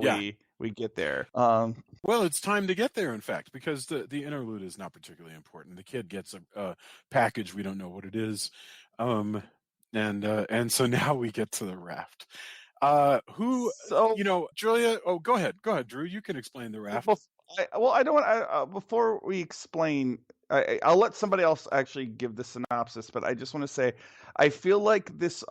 we get there. Well, it's time to get there, in fact, because the interlude is not particularly important. The kid gets a package, we don't know what it is, and so now we get to the Raft. Julia? Oh, go ahead, Drew. You can explain the Raft. I don't want. Before we explain, I'll let somebody else actually give the synopsis. But I just want to say, I feel like this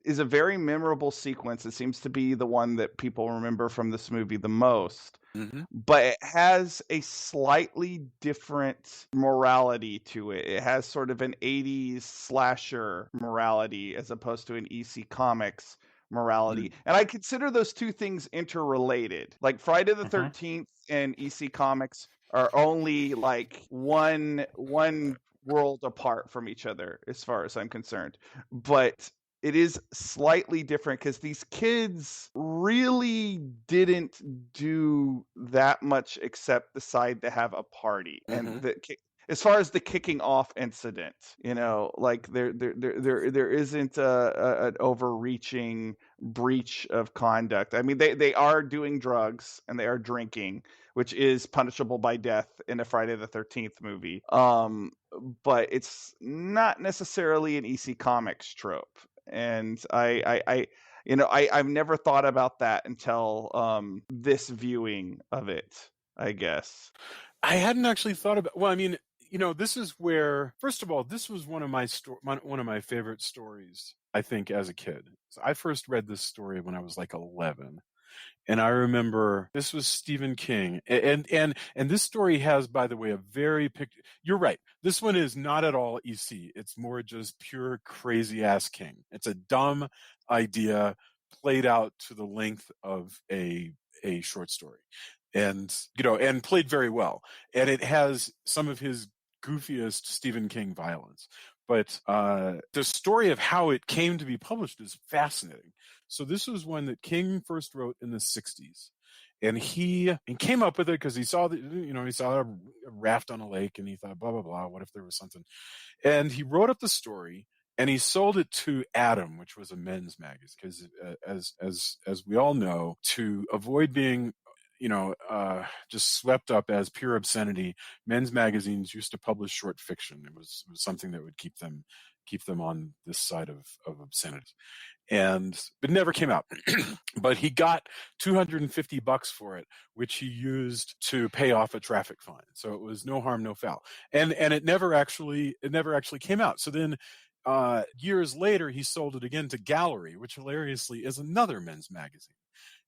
is a very memorable sequence. It seems to be the one that people remember from this movie the most. Mm-hmm. But it has a slightly different morality to it. It has sort of an 80s slasher morality as opposed to an EC Comics morality. And I consider those two things interrelated. Like Friday the 13th and EC Comics are only like one world apart from each other as far as I'm concerned. But it is slightly different because these kids really didn't do that much except decide to have a party. And as far as the kicking off incident, like there isn't an overreaching breach of conduct. I mean, they are doing drugs and they are drinking, which is punishable by death in a Friday the 13th movie. But it's not necessarily an EC Comics trope. And I've never thought about that until this viewing of it, I guess. I hadn't actually thought about. Well, I mean, this is where, first of all, this was one of my favorite stories, I think, as a kid. So I first read this story when I was like 11. And I remember this was Stephen King. And this story has, by the way, a very you're right. This one is not at all EC. It's more just pure crazy ass King. It's a dumb idea played out to the length of a short story. And played very well. And it has some of his goofiest Stephen King violence. But the story of how it came to be published is fascinating. So this was one that King first wrote in the 60s. And he came up with it because he saw a raft on a lake and he thought, blah, blah, blah, what if there was something? And he wrote up the story and he sold it to Adam, which was a men's magazine. Because as we all know, to avoid being just swept up as pure obscenity, men's magazines used to publish short fiction. It was something that would keep them on this side of obscenity. But it never came out. But he got $250 for it, which he used to pay off a traffic fine. So it was no harm, no foul. And it never actually came out. So then years later, he sold it again to Gallery, which hilariously is another men's magazine.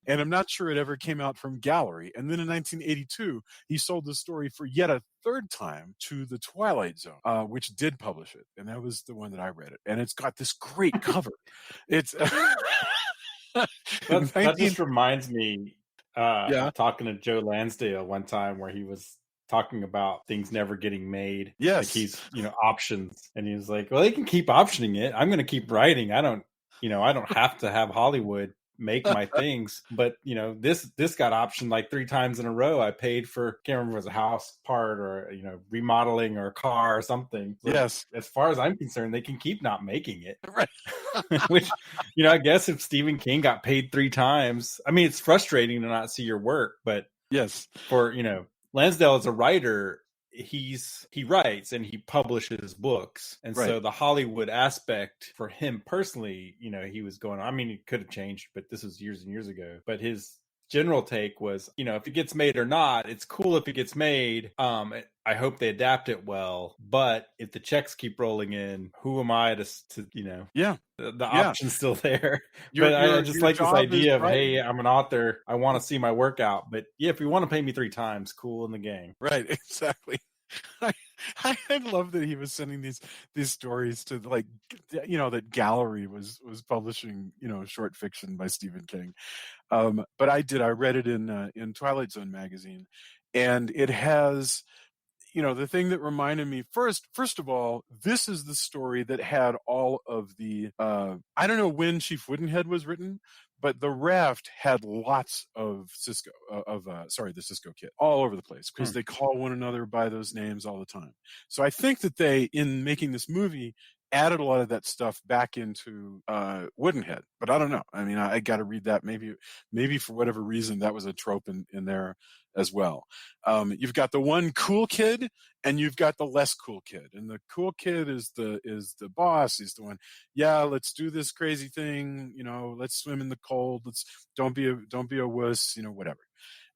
And I'm not sure it ever came out from Gallery. And then in 1982, he sold the story for yet a third time to the Twilight Zone, which did publish it. And that was the one that I read it. And it's got this great cover. It's that just reminds me talking to Joe Lansdale one time where he was talking about things never getting made. Yes. Like he's, options. And he was like, well, they can keep optioning it. I'm going to keep writing. I don't have to have Hollywood make my things. But this got optioned like 3 times in a row. I paid for, can't remember if it was a house part or remodeling or a car or something. So yes, as far as I'm concerned, they can keep not making it. right. Which I guess if Stephen King got paid 3 times, I mean, it's frustrating to not see your work, but yes, for Lansdale as a writer, he writes and he publishes books, and right. so the Hollywood aspect for him personally, he was going, I mean, it could have changed, but this was years and years ago. But his general take was, if it gets made or not, it's cool if it gets made. I hope they adapt it well, but if the checks keep rolling in, who am I to yeah, the option's still there. But I just like this idea of, hey, I'm an author, I want to see my work out, but yeah, if you want to pay me 3 times, cool in the game. Right, exactly. I love that he was sending these stories to, like, that Gallery was publishing short fiction by Stephen King. But I read it in Twilight Zone magazine, and it has the thing that reminded me first of all, this is the story that had all of the I don't know when Chief Woodenhead was written, but the Raft had lots of Cisco the Cisco Kid all over the place, because they call one another by those names all the time. So I think that they, in making this movie, added a lot of that stuff back into Woodenhead, but I don't know. I mean, I got to read that. Maybe for whatever reason that was a trope in there as well. You've got the one cool kid, and you've got the less cool kid, and the cool kid is the boss. He's the one. Yeah, let's do this crazy thing. Let's swim in the cold. Don't be a wuss. Whatever.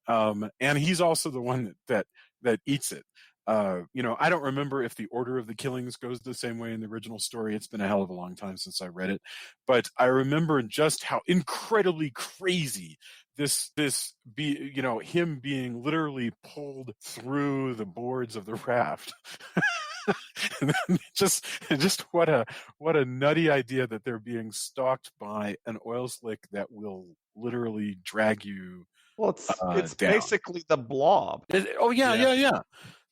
And he's also the one that eats it. I don't remember if the order of the killings goes the same way in the original story. It's been a hell of a long time since I read it, but I remember just how incredibly crazy him being literally pulled through the boards of the raft. And then just what a nutty idea that they're being stalked by an oil slick that will literally drag you. Well, it's down. basically the Blob. Yeah.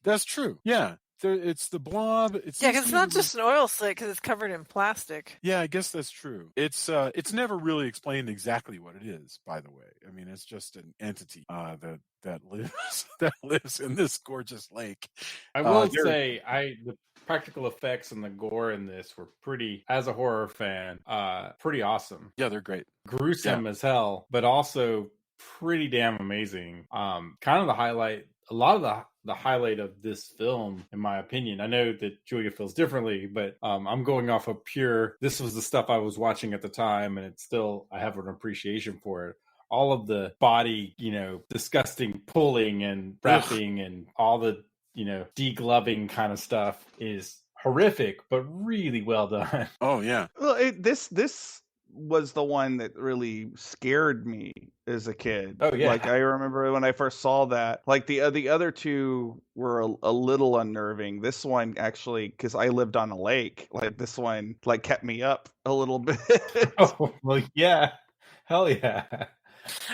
That's true. Yeah. It's the Blob. Because it's not just an oil slick, because it's covered in plastic. Yeah, I guess that's true. It's never really explained exactly what it is, by the way. I mean, it's just an entity that lives in this gorgeous lake. I will say, the practical effects and the gore in this were pretty, as a horror fan, pretty awesome. Yeah, they're great. Gruesome as hell, but also pretty damn amazing. Kind of the highlight. A lot of the highlight of this film, in my opinion, I know that Julia feels differently, but I'm going off of this was the stuff I was watching at the time, and it's still, I have an appreciation for it. All of the body, disgusting pulling and wrapping and all the, degloving kind of stuff is horrific, but really well done. Oh, yeah. Well, this was the one that really scared me as a kid. Oh yeah, like I remember when I first saw that. Like the other two were a little unnerving. This one actually, because I lived on a lake, like this one like kept me up a little bit. Oh well, yeah, hell yeah.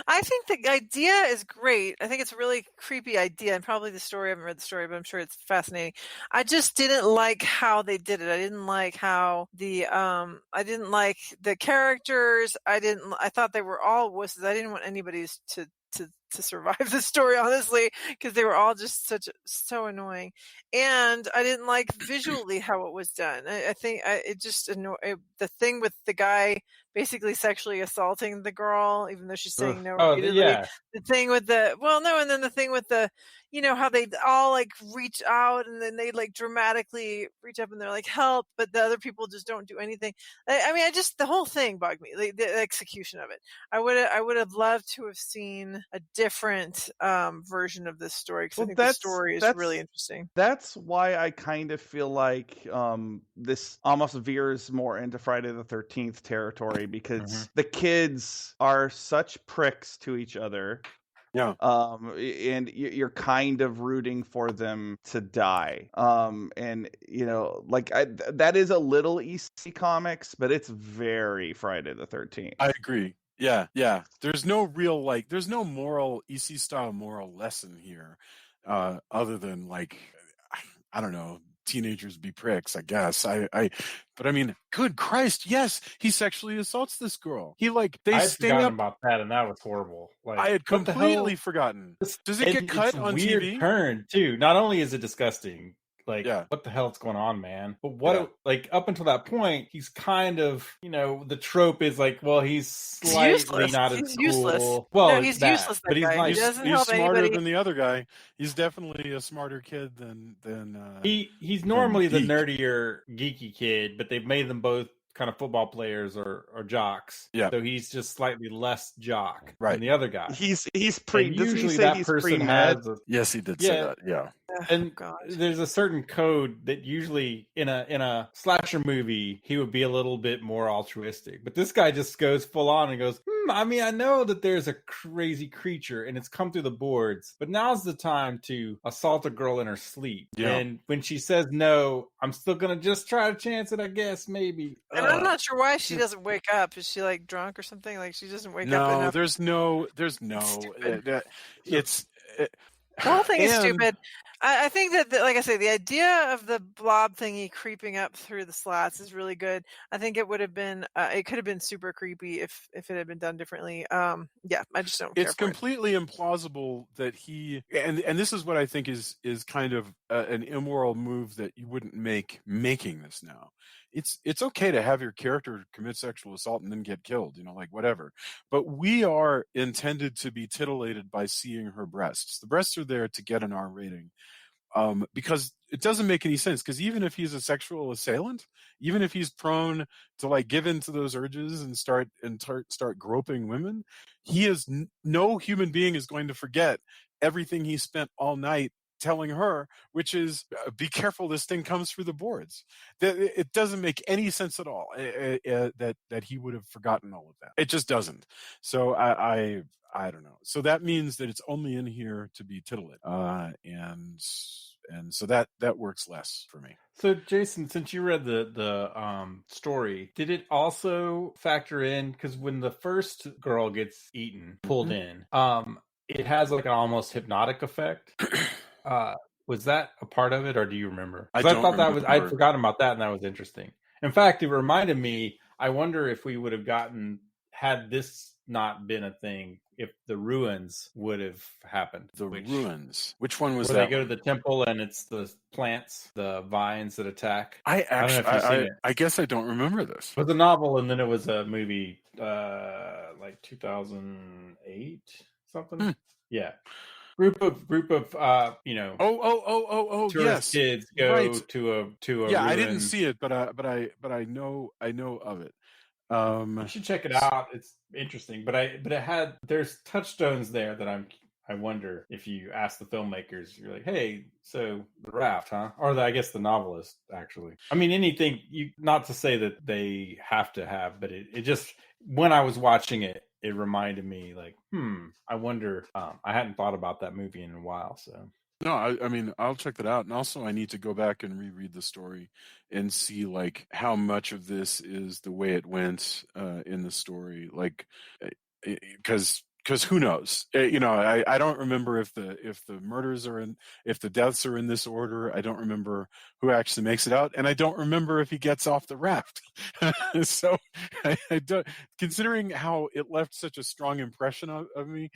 I think the idea is great. I think it's a really creepy idea, and probably the story, I haven't read the story, but I'm sure it's fascinating. I just didn't like how they did it. I didn't like how I didn't like the characters. I thought they were all wusses. I didn't want anybody to survive the story, honestly, because they were all just so annoying, and I didn't like visually how it was done. I think it just annoyed the thing with the guy basically sexually assaulting the girl, even though she's saying no repeatedly. Yeah. The thing with and then the thing with the, how they all like reach out and then they like dramatically reach up and they're like help, but the other people just don't do anything. I mean, the whole thing bugged me, like the execution of it. I would have loved to have seen a different version of this story, because I think the story is really interesting. That's why I kind of feel like this almost veers more into Friday the 13th territory, because the kids are such pricks to each other. Yeah. And you're kind of rooting for them to die. And like that is a little EC Comics, but it's very Friday the 13th. I agree. Yeah. There's no real there's no moral EC style moral lesson here, other than like, I don't know, teenagers be pricks, I guess. But I mean, good Christ, yes, he sexually assaults this girl. I had forgotten about that, and that was horrible. Like, I had completely forgotten. Does it get cut on weird TV? Turn too. Not only is it disgusting, like, Yeah. what the hell's going on, man? But like up until that point, he's kind of, the trope is like, well, he's slightly useless. not He's as cool. useless. Well, No, he's useless, but that he's guy. like, He doesn't he's help smarter anybody. than the other guy. He's definitely a smarter kid than he's normally the geek. nerdier, geeky kid, but they've made them both kind of football players or jocks. Yeah. So he's just slightly less jock Right. than the other guy. He's And usually that person has yes, he did say that. Yeah. And there's a certain code that usually in a slasher movie he would be a little bit more altruistic, but this guy just goes full on and goes, I mean, I know that there's a crazy creature and it's come through the boards, but now's the time to assault a girl in her sleep. Yeah. And when she says no, I'm still gonna just try to chance it, I guess, maybe. And I'm not sure why she doesn't wake up. Is she like drunk or something? Like she doesn't wake up enough. There's no it's the whole thing is stupid. I think that, like I say, the idea of the blob thingy creeping up through the slats is really good. I think it would have been, it could have been super creepy if it had been done differently. I just don't care. It's completely implausible that he, and this is what I think is kind of an immoral move that you wouldn't make making this now. It's okay to have your character commit sexual assault and then get killed, like whatever. But we are intended to be titillated by seeing her breasts. The breasts are there to get an R rating. Because it doesn't make any sense. Because even if he's a sexual assailant, even if he's prone to like give into those urges and start groping women, he is no human being is going to forget everything he spent all night telling her, which is, be careful, this thing comes through the boards. It doesn't make any sense at all that he would have forgotten all of that. It just doesn't. So I don't know. So that means that it's only in here to be titillate. And so that works less for me. So Jason, since you read the story, did it also factor in, because when the first girl gets pulled in, it has like an almost hypnotic effect. Was that a part of it, or do you remember? I thought that was, I'd forgotten about that, and that was interesting. In fact, it reminded me, I wonder if we would have had this not been a thing, if the ruins would have happened. Ruins? Which one was where that? They go to the temple and it's the plants, the vines that attack. I guess I don't remember this. It was a novel, and then it was a movie, like 2008 something. Yeah. Group of tourist yes, kids go to a yeah. ruin. I didn't see it, but I know of it. You should check it out. It's interesting, but there's touchstones there that I wonder if you ask the filmmakers, you're like, hey, so the Raft, huh? Or I guess the novelist, actually. I mean, anything, not to say that they have to have, but it just, when I was watching it, it reminded me like, I wonder, I hadn't thought about that movie in a while, so. No, I mean, I'll check that out. And also I need to go back and reread the story and see like how much of this is the way it went in the story. Like, because who knows? I don't remember if the murders if the deaths are in this order. I don't remember who actually makes it out, and I don't remember if he gets off the raft. So I don't. Considering how it left such a strong impression of me,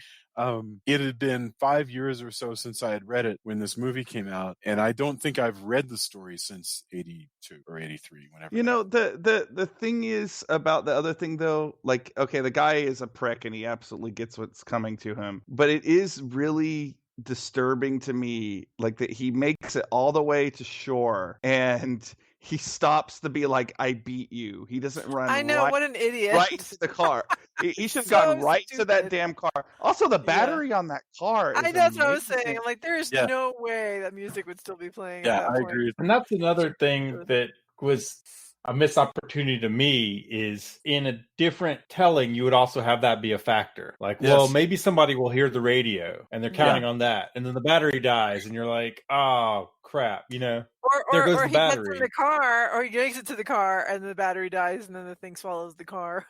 it had been 5 years or so since I had read it when this movie came out, and I don't think I've read the story since 82 or 83, whenever. The thing is about the other thing though, like, okay, the guy is a prick and he absolutely gets what's coming to him, but it is really disturbing to me, like, that he makes it all the way to shore and he stops to be like, I beat you. He doesn't run. I know, what an idiot. Right to the car. He should have gone right to that damn car. Also, the battery on that car is that's what I was saying. I'm like, there's no way that music would still be playing. Yeah, at that I point. agree. And that's another thing that was a missed opportunity to me, is in a different telling, you would also have that be a factor. Like, well, maybe somebody will hear the radio and they're counting on that. And then the battery dies and you're like, oh, crap, there goes the battery. He gets in the car, or he makes it to the car and the battery dies and then the thing swallows the car.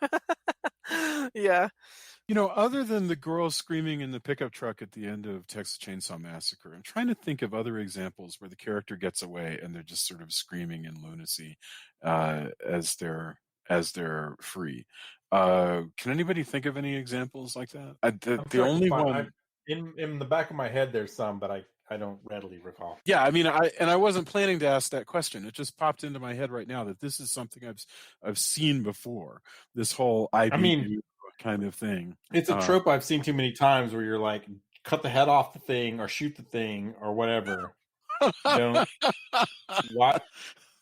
Yeah. Other than the girl screaming in the pickup truck at the end of Texas Chainsaw Massacre, I'm trying to think of other examples where the character gets away and they're just sort of screaming in lunacy as they're free. Can anybody think of any examples like that? The only one in the back of my head, there's some, but I don't readily recall. Yeah, I mean, I wasn't planning to ask that question. It just popped into my head right now that this is something I've seen before. This whole kind of thing. It's a trope I've seen too many times where you're like, cut the head off the thing or shoot the thing or whatever. Don't. What?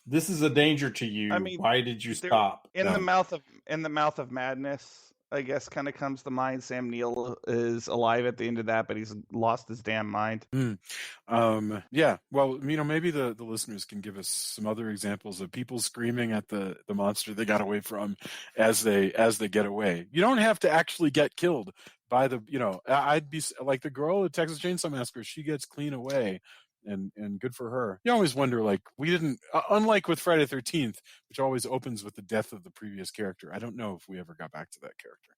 This is a danger to you. I mean, why did you stop? In the mouth of madness, I guess, kind of comes to mind. Sam Neill is alive at the end of that, but he's lost his damn mind. Yeah. Well, maybe the listeners can give us some other examples of people screaming at the monster they got away from as they get away. You don't have to actually get killed by I'd be like the girl at Texas Chainsaw Massacre. She gets clean away. And good for her. You always wonder, like, we didn't, unlike with Friday the 13th, which always opens with the death of the previous character. I don't know if we ever got back to that character.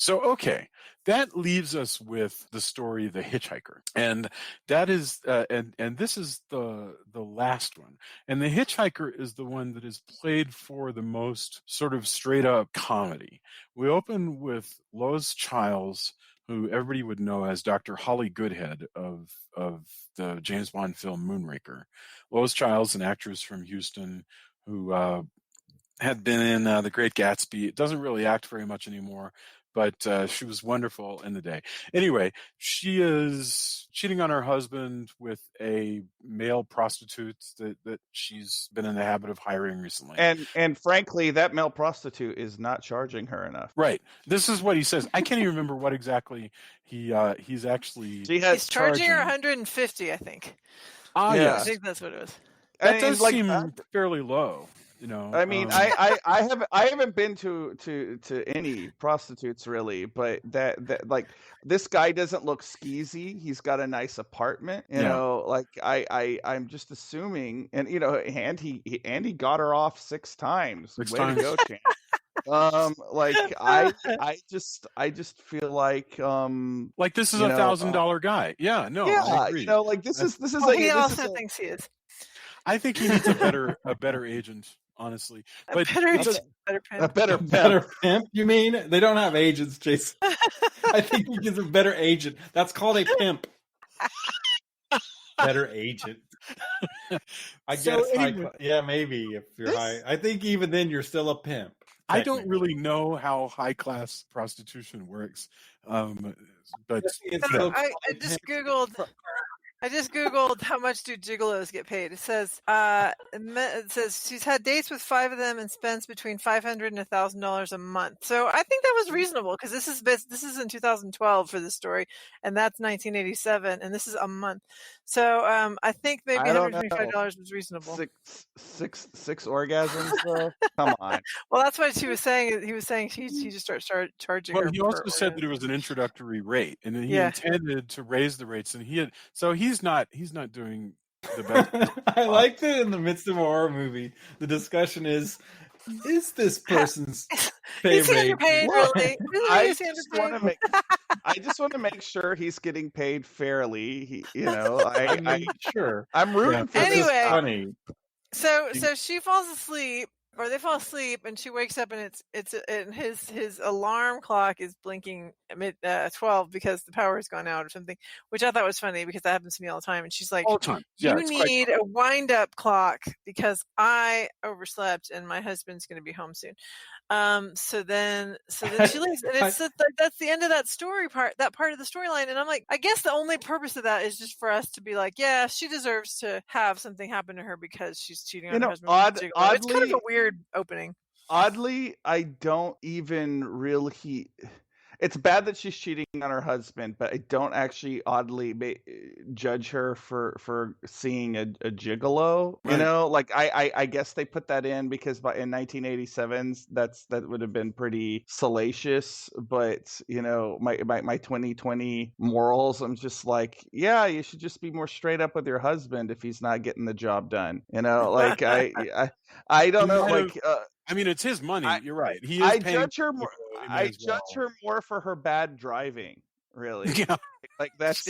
Okay, that leaves us with the story, The Hitch-hiker, and that is, and this is the last one. And The Hitch-hiker is the one that is played for the most sort of straight up comedy. We open with Lois Chiles, who everybody would know as Dr. Holly Goodhead of the James Bond film Moonraker. Lois Chiles, an actress from Houston who had been in The Great Gatsby. Doesn't really act very much anymore, but she was wonderful in the day. Anyway, she is cheating on her husband with a male prostitute that she's been in the habit of hiring recently. And frankly, that male prostitute is not charging her enough. Right. This is what he says. I can't even remember what exactly he's actually. He's charging her $150, I think. Yes. I think that's what it was. That does seem fairly low. I mean, I haven't been to any prostitutes really, but that like this guy doesn't look skeezy. He's got a nice apartment, you know. Like I'm just assuming, and Andy got her off 6 times. Way to go, champ. I just feel like this is $1,000 guy. Yeah, no, I agree. This is like he also thinks he is. I think he needs a better agent. Honestly, a better pimp. You mean they don't have agents, Jason? I think he gets a better agent. That's called a pimp. Better agent. I guess. Anyway. Yeah, maybe if you're high. I think even then you're still a pimp. I don't really know how high class prostitution works, but I just googled. I just googled how much do gigolos get paid. It says she's had dates with 5 of them and spends between $500 and $1,000 a month. So I think that was reasonable because this is in 2012 for this story, and that's 1987, and this is a month. So I think maybe $125 was reasonable. Six orgasms, though. Come on. Well, that's what she was saying. He was saying he just started charging. Well, her he also said that it was an introductory rate, and he intended to raise the rates, and he's not doing the best. I like that in the midst of a horror movie, the discussion is this person's pay rate? Really? I just want to make sure he's getting paid fairly. Sure. I'm rooting for this. Anyway, so she falls asleep. Or they fall asleep, and she wakes up, and his alarm clock is blinking at 12 because the power has gone out or something, which I thought was funny because that happens to me all the time. And she's like, all the time. Yeah, "You need a wind-up clock because I overslept, and my husband's going to be home soon." So then she leaves, and it's that's the end of that story part. That part of the storyline, and I'm like, I guess the only purpose of that is just for us to be like, yeah, she deserves to have something happen to her because she's cheating on her husband. It's kind of a weird opening. Oddly, I don't even really. It's bad that she's cheating on her husband, but I don't actually oddly judge her for seeing a gigolo. Right. I guess they put that in because in 1987 that would have been pretty salacious. But my 2020 morals, I'm just like, yeah, you should just be more straight up with your husband if he's not getting the job done. I don't know. I mean, it's his money. You're right. He is. I judge her more for her bad driving. Really, Yeah, like that's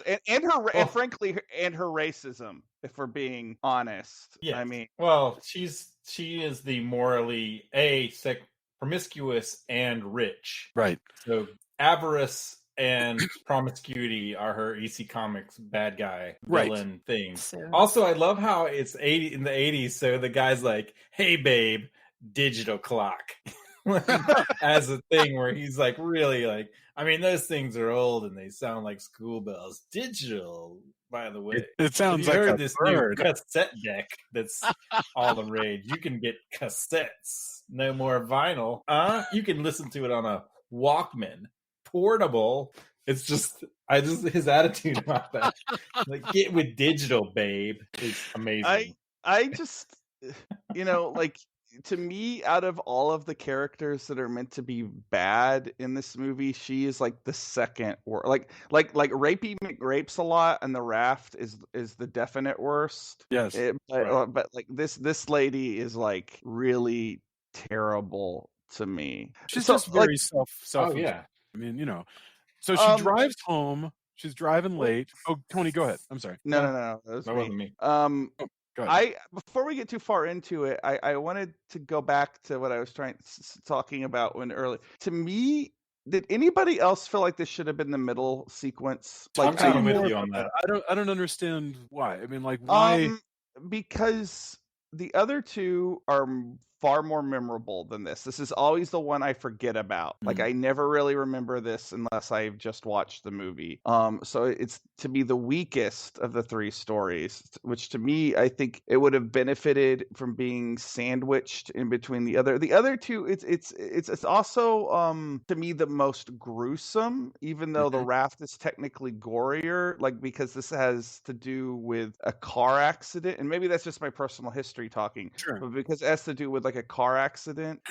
and frankly and her racism. If we're being honest, Yeah. I mean, well, she is the morally promiscuous and rich. right. So avarice and promiscuity are her EC Comics bad guy villain things. So- Also, I love how it's in the 80s, so the guy's like, "Hey babe, digital clock." As a thing where he's like really like, I mean, those things are old and they sound like school bells. Digital, by the way. It sounds Have you like heard a this bird. new cassette deck that's all the rage. You can get cassettes, no more vinyl. You can listen to it on a Walkman, portable. It's just his attitude about that. Like, get with digital, babe, is amazing. I just, like, to me, out of all of the characters that are meant to be bad in this movie, she is like the second worst. Like Rapey McRapes a lot, and the Raft is the definite worst. Yes, but like this lady is like really terrible to me. She's So, just very self. Oh yeah. I mean, So she drives home. She's driving late. Oh, Tony, go ahead. I'm sorry. No. That wasn't me. Go ahead. Before we get too far into it, I wanted to go back to what I was talking about earlier. To me, did anybody else feel like this should have been the middle sequence? Like, I'm kind of with you on that. I don't understand why. I mean, like, why? Because the other two are far more memorable than this. This is always the one I forget about. Like, I never really remember this unless I've just watched the movie. So it's to be the weakest of the three stories, which to me, I think it would have benefited from being sandwiched in between the other two. It's also to me the most gruesome, even though the Raft is technically gorier, like, because this has to do with a car accident, and maybe that's just my personal history talking. Sure. But because it has to do with like a car accident,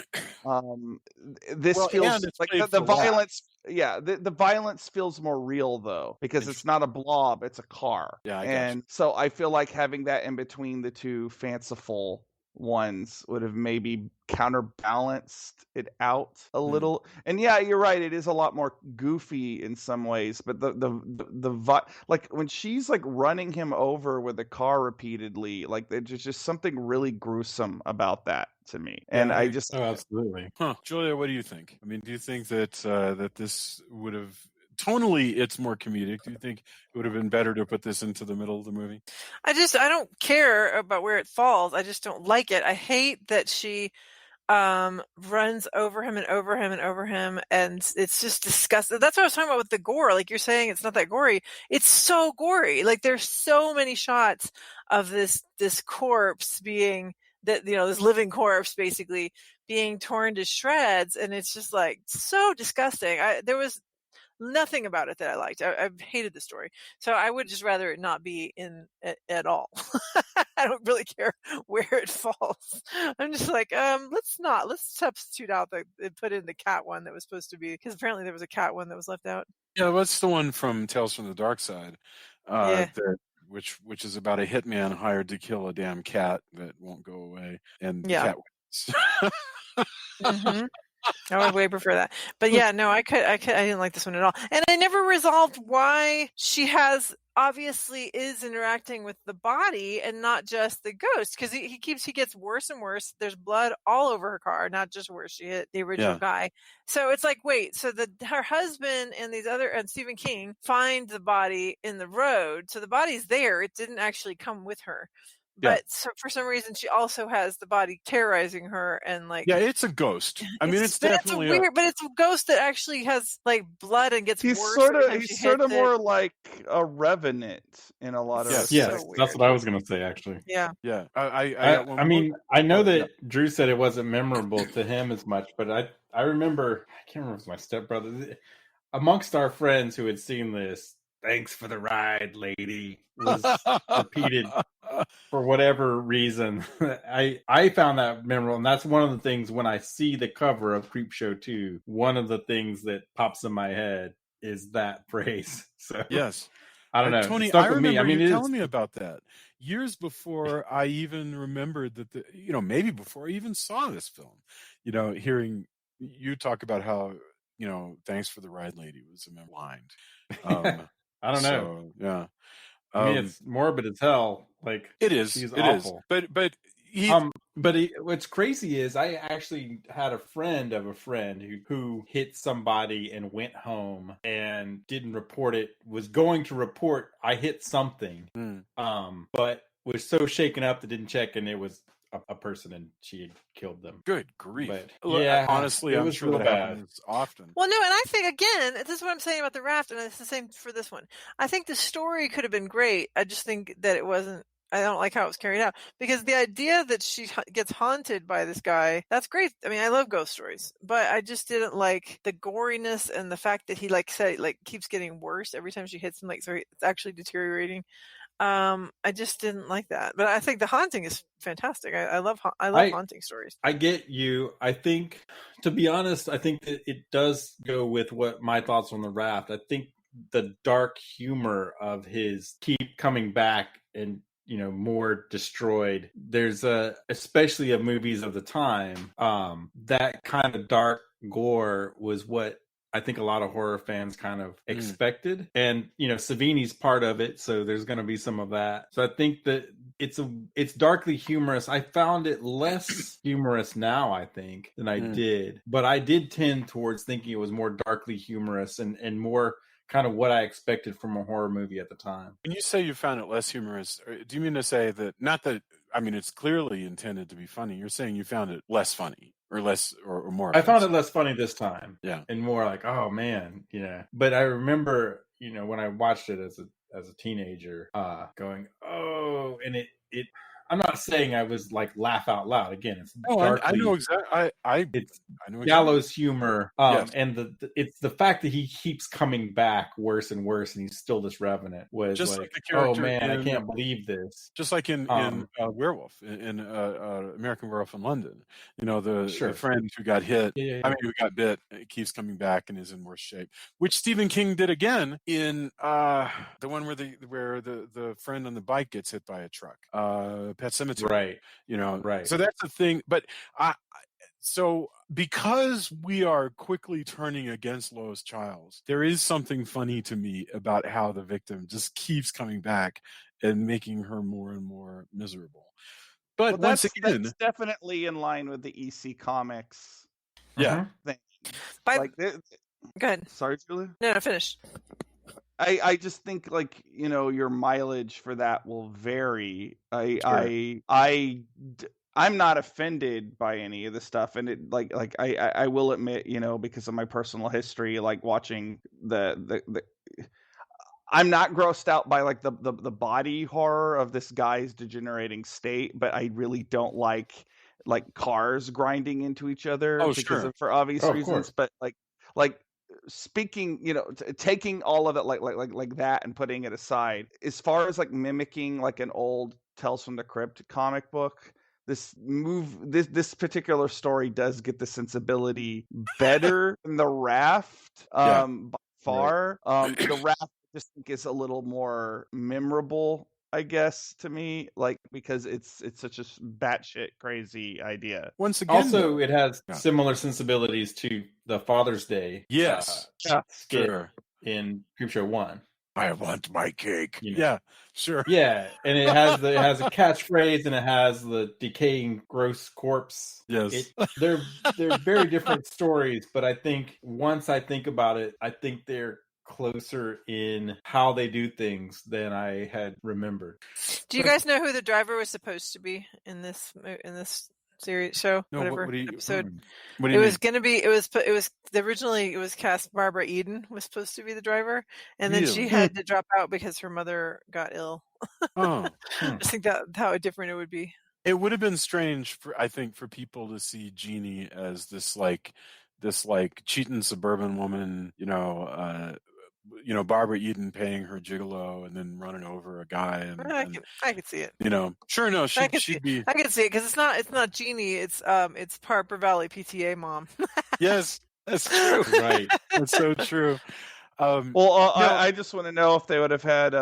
this feels like the violence. Yeah, the violence feels more real though, because it's not a blob, it's a car. Yeah, and so I feel like having that in between the two fanciful ones would have maybe counterbalanced it out a little. And yeah, you're right, it is a lot more goofy in some ways, but the like when she's like running him over with a car repeatedly, like there's just something really gruesome about that to me. And I just absolutely. Julia, what do you think? I mean, do you think that that this would have tonally, it's more comedic? Do you think it would have been better to put this into the middle of the movie? I don't care about where it falls. I just don't like it. I hate that she runs over him and over him and over him, and it's just disgusting. That's what I was talking about with the gore. Like, you're saying it's not that gory. It's so gory. Like, there's so many shots of this corpse being this living corpse basically being torn to shreds, and it's just like so disgusting. There was nothing about it that I liked. I hated the story. So I would just rather it not be in at all. I don't really care where it falls. I'm just like, let's substitute out put in the cat one that was supposed to be, because apparently there was a cat one that was left out. Yeah, that's the one from Tales from the Darkside. Which is about a hitman hired to kill a damn cat that won't go away, and the cat wins. Mm-hmm. I would way prefer that. But yeah, no, I didn't like this one at all. And I never resolved why she obviously is interacting with the body and not just the ghost, because he gets worse and worse. There's blood all over her car, not just where she hit the original guy. So it's like, wait, so her husband and Stephen King find the body in the road. So the body's there. It didn't actually come with her. But so for some reason, she also has the body terrorizing her, and like, it's a ghost. I mean, it's definitely weird, but it's a ghost that actually has like blood and gets worse. He's sort of more like a revenant in a lot of ways. Yes, that's what I was gonna say actually. Yeah. I mean, I know that Drew said it wasn't memorable to him as much, but I remember, I can't remember if it was my stepbrother, amongst our friends who had seen this. Thanks for the ride, lady, was repeated for whatever reason. I found that memorable, and that's one of the things when I see the cover of Creepshow 2, one of the things that pops in my head is that phrase. So yes, I don't know. Tony, I remember you telling me about that years before I even remembered that maybe before I even saw this film, hearing you talk about how, thanks for the ride, lady was a blind. I don't know. So, yeah. I mean, it's morbid as hell. Like, it is. She's it awful. Is. But what's crazy is I actually had a friend of a friend who hit somebody and went home and didn't report it. Was going to report I hit something, but was so shaken up that didn't check, and it was a person, and she had killed them. Good grief! But, yeah, honestly, I'm sure that happens often. Well, no, and I think again, this is what I'm saying about the Raft, and it's the same for this one. I think the story could have been great. I just think that it wasn't. I don't like how it was carried out, because the idea that she gets haunted by this guy, that's great. I mean, I love ghost stories, but I just didn't like the goriness and the fact that he keeps getting worse every time she hits him. So it's actually deteriorating. I just didn't like that, but I think the haunting is fantastic. I love haunting stories. I get you. I think, to be honest, I think that it does go with what my thoughts on the Raft. I think the dark humor of his keep coming back and more destroyed. There's especially of movies of the time, that kind of dark gore was what I think a lot of horror fans kind of expected. And, Savini's part of it, so there's going to be some of that. So I think that it's darkly humorous. I found it less humorous now, I think, than I did. But I did tend towards thinking it was more darkly humorous and more kind of what I expected from a horror movie at the time. When you say you found it less humorous, do you mean to say that, not that, I mean, it's clearly intended to be funny. You're saying you found it less funny or less or more. I found it less funny this time. Yeah. And more like, oh man, But I remember, when I watched it as a teenager, going, oh, and it I'm not saying I was like laugh out loud. Again, it's darkly, I know exactly. I know gallows humor. Yes. And it's the fact that he keeps coming back worse and worse, and he's still this revenant. Was just like the character, oh man, I can't believe this. Just like in Werewolf, in American Werewolf in London. The friend who got hit. Yeah. I mean, who got bit, keeps coming back and is in worse shape. Which Stephen King did again in the one where the friend on the bike gets hit by a truck. Pet Cemetery, right? Right. So that's the thing. But so because we are quickly turning against Lois Childs, there is something funny to me about how the victim just keeps coming back and making her more and more miserable. But once again, that's definitely in line with the EC Comics. Yeah. Thing. Go ahead. Sorry, Julia. No, finish. I just think your mileage for that will vary. I'm not offended by any of the stuff, and it I will admit, because of my personal history, like watching the I'm not grossed out by the body horror of this guy's degenerating state, but I really don't like cars grinding into each other for obvious reasons. But speaking, taking all of it like that and putting it aside, as far as mimicking an old Tales from the Crypt comic book, this particular story does get the sensibility better than the Raft by far. Right. The Raft I just think is a little more memorable, I guess, to me, because it's such a batshit crazy idea. Once again, also it has similar sensibilities to the Father's Day skit in Creepshow 1. I want my cake. Yeah, sure. Yeah, and it has a catchphrase, and it has the decaying gross corpse. Yes, they're very different stories, but I think once I think about it, I think they're closer in how they do things than I had remembered. Do you guys know who the driver was supposed to be in this series show? No, whatever what do you, episode. What do you it mean? Was going to be. It was originally it was cast. Barbara Eden was supposed to be the driver, and then she had to drop out because her mother got ill. Oh, I just think that how different it would be. It would have been strange for people to see Jeannie as this cheating suburban woman, Barbara Eden paying her gigolo and then running over a guy. And I could see it. Sure, no, she'd be. I could see it because it's not Jeannie. It's Harper Valley PTA mom. Yes, that's true. Right, that's so true. I just want to know if they would have had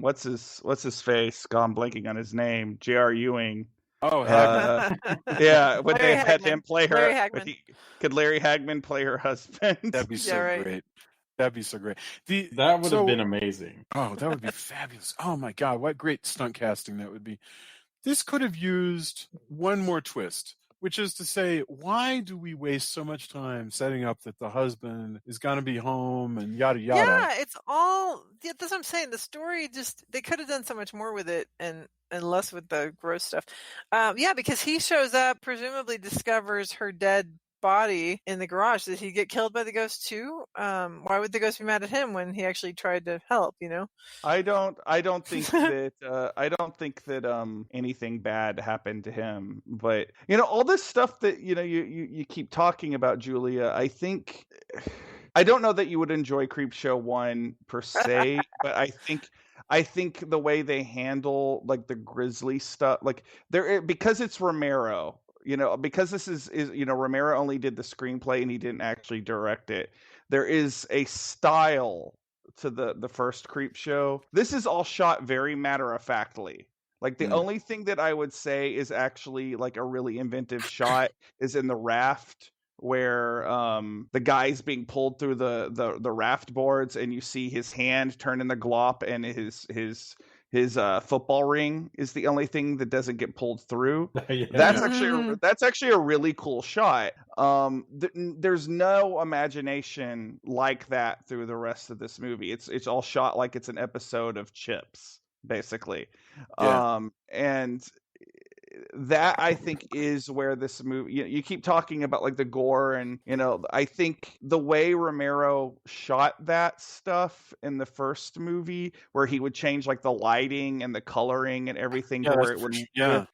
what's his face? I'm blanking on his name. J.R. Ewing Oh, Hagman. Yeah, would they Larry have had Hagman. him play her? Larry Hagman. Could Larry Hagman play her husband? That'd be so right. great. That'd be so great. That would have been amazing. Oh, that would be fabulous. Oh my God, what great stunt casting that would be. This could have used one more twist, which is to say, why do we waste so much time setting up that the husband is going to be home and yada yada? Yeah, it's all. Yeah, that's what I'm saying. The story they could have done so much more with it and less with the gross stuff. Yeah, because he shows up, presumably discovers her dead body in the garage. Did he get killed by the ghost too? Why would the ghost be mad at him when he actually tried to help? I don't think that anything bad happened to him, but all this stuff that you keep talking about, Julia. I don't know that you would enjoy Creepshow 1 per se, but I think the way they handle like the grisly stuff, like because it's Romero, because this is Romero only did the screenplay and he didn't actually direct it. There is a style to the first Creepshow. This is all shot very matter-of-factly. Like the only thing that I would say is actually like a really inventive shot is in the raft where the guy's being pulled through the raft boards and you see his hand turn in the glop and his football ring is the only thing that doesn't get pulled through. Yeah. That's actually a really cool shot. There's no imagination like that through the rest of this movie. It's all shot like it's an episode of Chips, basically. Yeah. And that I think is where this movie, you keep talking about like the gore and I think the way Romero shot that stuff in the first movie where he would change like the lighting and the coloring and everything to where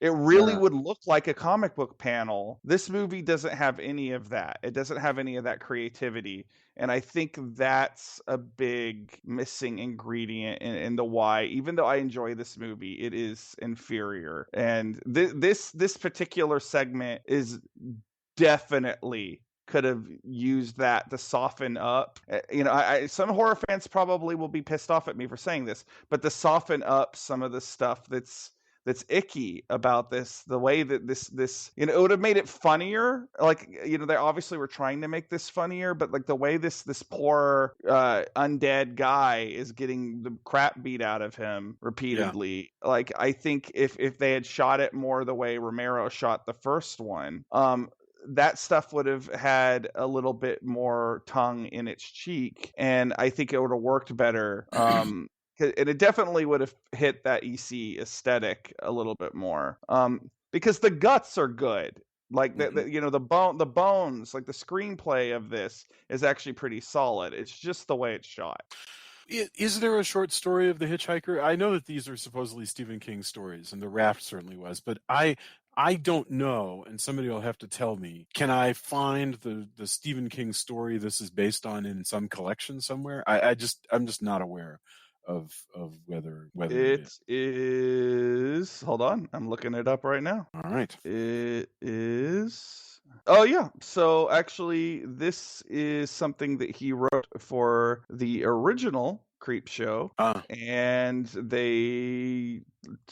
it really would look like a comic book panel. This movie doesn't have any of that. It doesn't have any of that creativity. And I think that's a big missing ingredient in the why, even though I enjoy this movie, it is inferior. And this particular segment is definitely could have used that to soften up. Some horror fans probably will be pissed off at me for saying this, but to soften up some of the stuff that's icky about this, the way that this it would have made it funnier. Like they obviously were trying to make this funnier, but like the way this poor undead guy is getting the crap beat out of him repeatedly. Yeah. Like I think if they had shot it more the way Romero shot the first one, that stuff would have had a little bit more tongue in its cheek, and I think it would have worked better. And it definitely would have hit that EC aesthetic a little bit more. Because the guts are good. Like the bones, like the screenplay of this is actually pretty solid. It's just the way it's shot. Is there a short story of the Hitch-hiker? I know that these are supposedly Stephen King stories, and the Raft certainly was, but I don't know, and somebody will have to tell me. Can I find the Stephen King story this is based on in some collection somewhere? I'm just not aware of whether it is. Hold on, I'm looking it up right now. All right. It is. Oh yeah. So actually, this is something that he wrote for the original Creepshow, and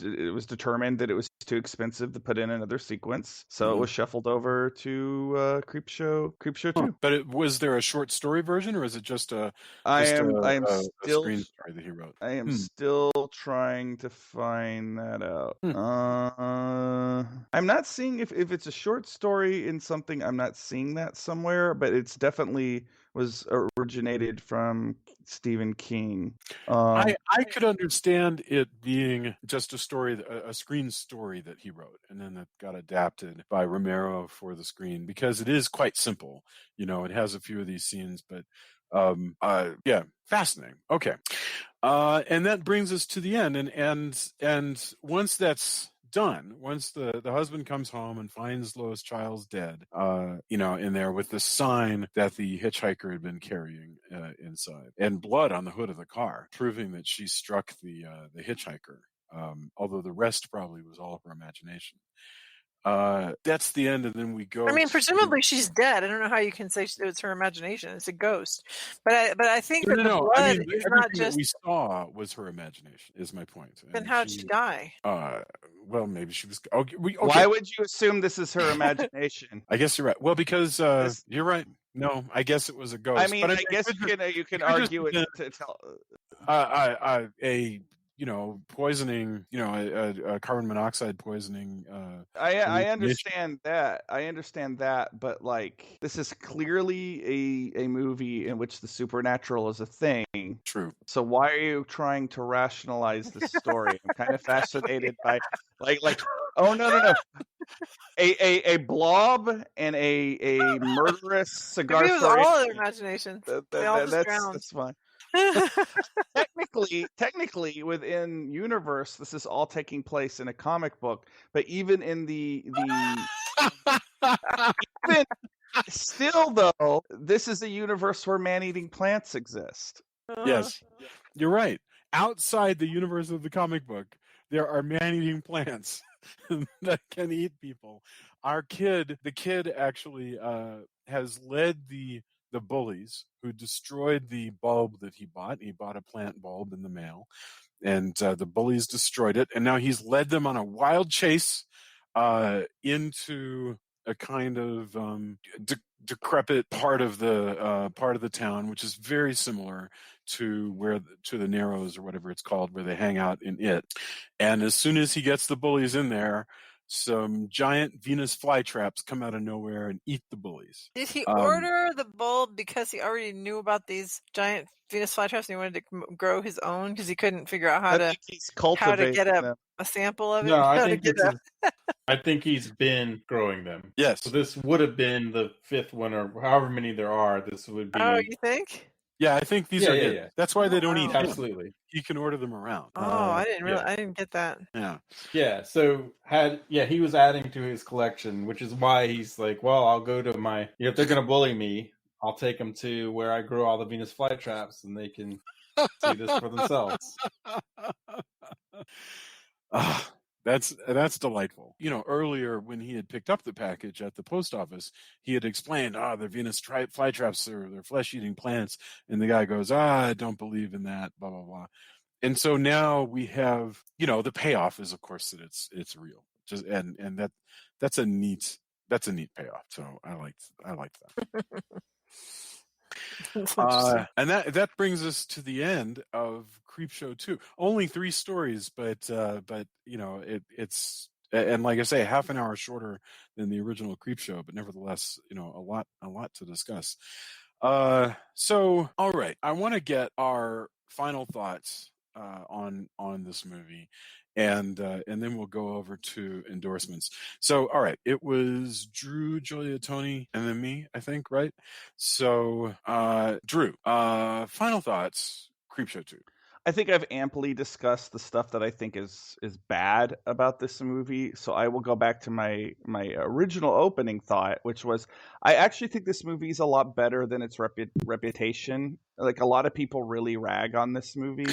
it was determined that it was too expensive to put in another sequence, so it was shuffled over to Creepshow 2. But was there a short story version, or is it just a screen story that he wrote? I am still trying to find that out. I'm not seeing if it's a short story in something. I'm not seeing that somewhere, but it's definitely was originated from Stephen King. I could understand it being just a story, a screen story that he wrote, and then that got adapted by Romero for the screen, because it is quite simple. It has a few of these scenes, but yeah, fascinating. Okay, and that brings us to the end, and once that's done, once the husband comes home and finds Lois Childs dead, in there with the sign that the hitchhiker had been carrying inside, and blood on the hood of the car, proving that she struck the hitchhiker, although the rest probably was all her imagination. That's the end, and then we go. I mean, presumably she's dead. I don't know how you can say it was her imagination. It's a ghost, but I think that the blood I mean, is everything not that just. we saw was her imagination. Is my point. Then how did she die? Well, maybe she was. Why would you assume this is her imagination? I guess you're right. Well, because you're right. No, I guess it was a ghost. I mean, I guess you can argue it to tell. Poisoning. A carbon monoxide poisoning. I understand that, but like, this is clearly a movie in which the supernatural is a thing. True. So why are you trying to rationalize this story? I'm kind of fascinated by like. Oh no. A blob and a murderous cigar. Maybe it was all their imagination. They all just drowned. That's fine. Technically, within universe, this is all taking place in a comic book. But even in the even still, though, this is a universe where man-eating plants exist. Yes, you're right. Outside the universe of the comic book, there are man-eating plants that can eat people. The kid actually has led the bullies who destroyed the bulb that he bought. He bought a plant bulb in the mail, and the bullies destroyed it. And now he's led them on a wild chase into a kind of decrepit part of the town, which is very similar to the Narrows or whatever it's called, where they hang out in it. And as soon as he gets the bullies in there, some giant Venus flytraps come out of nowhere and eat the bullies. Did he order the bulb because he already knew about these giant Venus flytraps and he wanted to grow his own because he couldn't figure out how to get a sample of it? No, I think he's been growing them. Yes. So this would have been the fifth one, or however many there are. This would be. Oh, you think? Yeah, I think these are good. Yeah. That's why they don't eat them. Absolutely. You can order them around. Oh, I didn't get that. Yeah. Yeah. So he was adding to his collection, which is why he's like, well, I'll go to my. If they're going to bully me, I'll take them to where I grow all the Venus flytraps, and they can see this for themselves. That's delightful. Earlier when he had picked up the package at the post office, he had explained, the Venus flytraps, they're flesh-eating plants. And the guy goes, I don't believe in that, blah, blah, blah. And so now we have, the payoff is, of course, that it's real. That's a neat payoff. So I liked that. And that brings us to the end of Creepshow 2. Only 3 stories, but it's and like I say, half an hour shorter than the original Creepshow, but nevertheless, a lot to discuss. So all right, I want to get our final thoughts on this movie. And then we'll go over to endorsements. So, all right, it was Drew, Julia, Tony, and then me, I think, right? So, Drew, final thoughts, Creepshow 2. I think I've amply discussed the stuff that I think is bad about this movie. So I will go back to my original opening thought, which was I actually think this movie is a lot better than its reputation. Like, a lot of people really rag on this movie.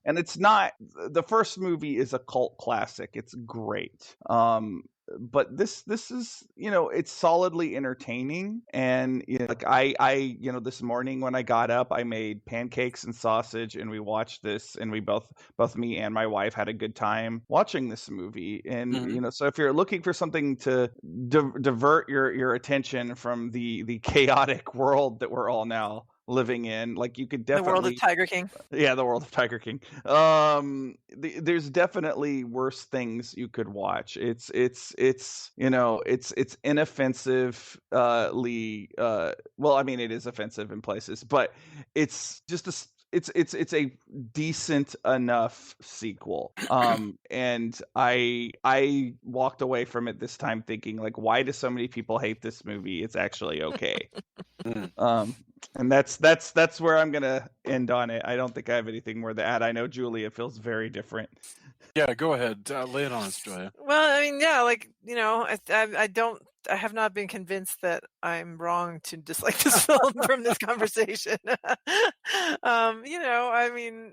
And it's not, the first movie is a cult classic. It's great. But this is, it's solidly entertaining. And I this morning when I got up, I made pancakes and sausage and we watched this, and we both me and my wife had a good time watching this movie. And, so if you're looking for something to divert your attention from the chaotic world that we're all now living in, like, you could definitely, the world of Tiger King. Yeah, the world of Tiger King. There's definitely worse things you could watch. It's inoffensively well, I mean, it is offensive in places, but it's just it's a decent enough sequel. And I walked away from it this time thinking, like, why do so many people hate this movie? It's actually okay. And that's where I'm gonna end on it. I don't think I have anything more to add. I know Julia feels very different. Yeah, go ahead. Lay it on us, Julia. Well, I mean, yeah, like, I have not been convinced that I'm wrong to dislike this film from this conversation. I mean,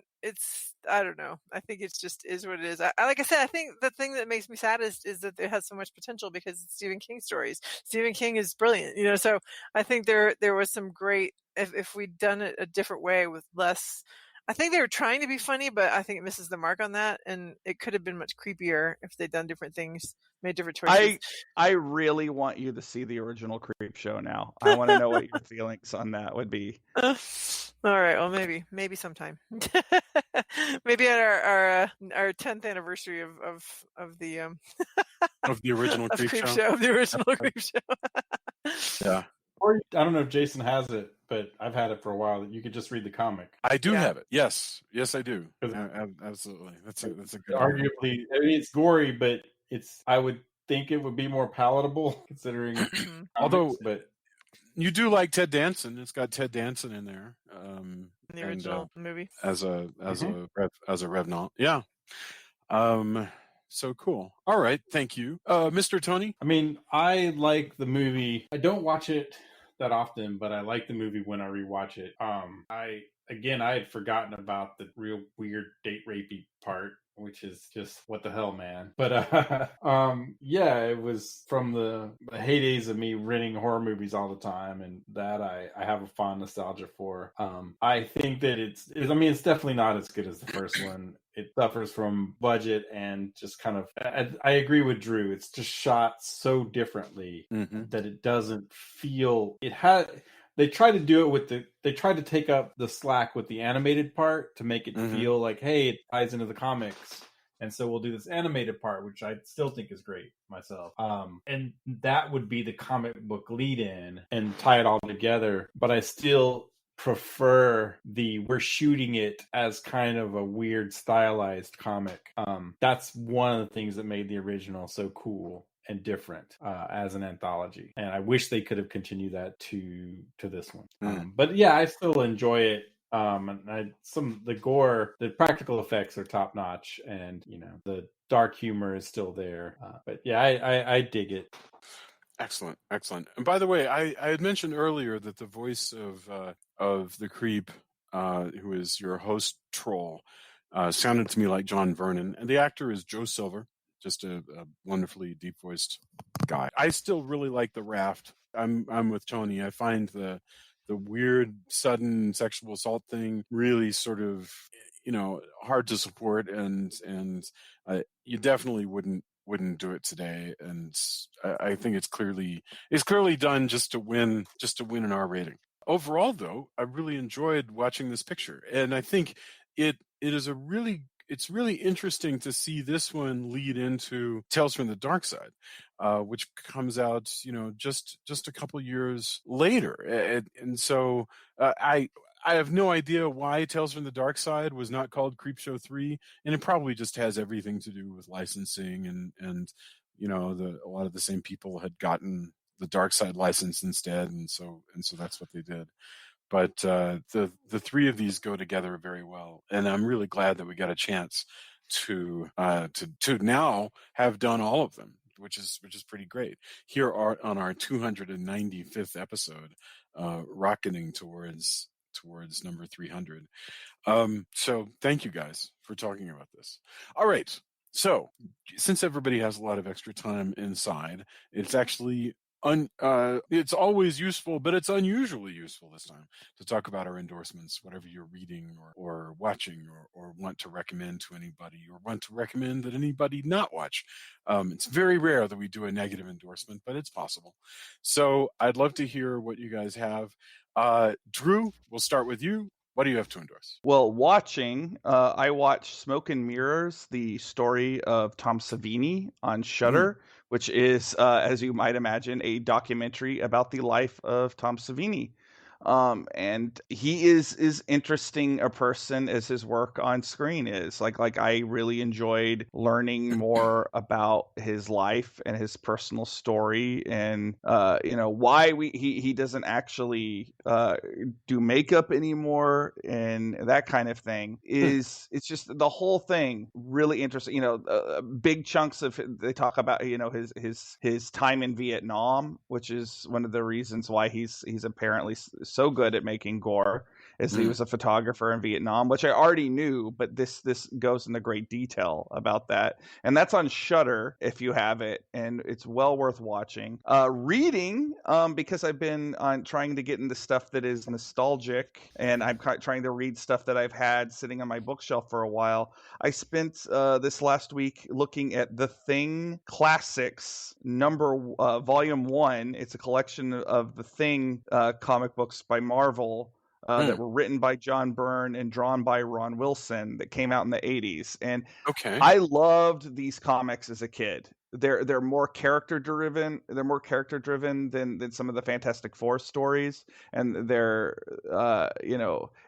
I don't know. I think it's just is what it is. Like I said, I think the thing that makes me sad is that it has so much potential because it's Stephen King stories. Stephen King is brilliant, so I think there was some great, if we'd done it a different way with less, I think they were trying to be funny, but I think it misses the mark on that. And it could have been much creepier if they'd done different things, made different choices. I really want you to see the original Creepshow now. I want to know what your feelings on that would be. All right. Well, maybe sometime. Maybe at our 10th anniversary of the of the original Creepshow. Of the original Creepshow. Yeah. Or I don't know if Jason has it, but I've had it for a while. That you could just read the comic. I do have it. Yes, I do. Absolutely. That's a good. Arguably, I mean, it's gory, but I would think it would be more palatable considering. Although, but you do like Ted Danson. It's got Ted Danson in there. In the original movie as a Revenant. Yeah. So cool. All right. Thank you. Mr. Tony? I mean, I like the movie. I don't watch it that often, but I like the movie when I rewatch it. I had forgotten about the real weird date rapey part, which is just what the hell, man. But yeah, it was from the heydays of me renting horror movies all the time, and that I have a fond nostalgia for. I think that it's definitely not as good as the first one. It suffers from budget and just kind of, I agree with Drew. It's just shot so differently that it doesn't feel, they try to do it they try to take up the slack with the animated part to make it feel like, hey, it ties into the comics. And so we'll do this animated part, which I still think is great myself. And that would be the comic book lead in and tie it all together. But I still prefer we're shooting it as kind of a weird stylized comic. That's one of the things that made the original so cool and different as an anthology, and I wish they could have continued that to this one. But yeah, I still enjoy it. And the gore, the practical effects are top notch, and the dark humor is still there. But yeah, I dig it. Excellent. And by the way, I had mentioned earlier that the voice of the creep, who is your host troll, sounded to me like John Vernon, and the actor is Joe Silver, just a wonderfully deep voiced guy. I still really like the Raft. I'm with Tony. I find the weird sudden sexual assault thing really sort of hard to support, and you definitely wouldn't do it today, and I think it's clearly done just to win an R rating. Overall, though, I really enjoyed watching this picture, and I think it's really interesting to see this one lead into Tales from the Darkside, which comes out just a couple years later, and so I have no idea why Tales from the Darkside was not called Creepshow 3, and it probably just has everything to do with licensing, and a lot of the same people had gotten the Darkside license instead, and so that's what they did. But the three of these go together very well, and I'm really glad that we got a chance to now have done all of them, which is pretty great. Here on our 295th episode, rocketing towards number 300. So thank you guys for talking about this. All right. So since everybody has a lot of extra time inside, it's actually it's always useful, but it's unusually useful this time to talk about our endorsements, whatever you're reading or watching or want to recommend to anybody, or want to recommend that anybody not watch. It's very rare that we do a negative endorsement, but it's possible. So I'd love to hear what you guys have. Drew, we'll start with you. What do you have to endorse? Well, watching, I watched Smoke and Mirrors, the story of Tom Savini on Shudder, which is, as you might imagine, a documentary about the life of Tom Savini. And he is interesting a person as his work on screen is. Like I really enjoyed learning more about his life and his personal story, and why he doesn't actually do makeup anymore and that kind of thing. It's just the whole thing really interesting. Big chunks of they talk about his time in Vietnam, which is one of the reasons why he's apparently so good at making gore, as he was a photographer in Vietnam, which I already knew, but this goes into great detail about that. And that's on Shudder if you have it, and it's well worth watching. Reading, because I've been trying to get into stuff that is nostalgic, and I'm trying to read stuff that I've had sitting on my bookshelf for a while. I spent this last week looking at The Thing Classics Volume 1. It's a collection of The Thing comic books by Marvel that were written by John Byrne and drawn by Ron Wilson, that came out in the 80s. And I loved these comics as a kid. They're more character driven. They're more character driven than some of the Fantastic Four stories, and they're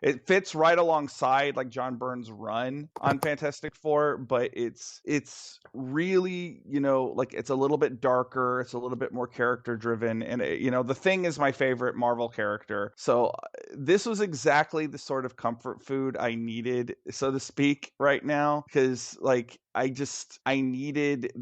it fits right alongside like John Byrne's run on Fantastic Four, but it's really like it's a little bit darker. It's a little bit more character driven, and The Thing is my favorite Marvel character, so this was exactly the sort of comfort food I needed, so to speak, right now, because like I needed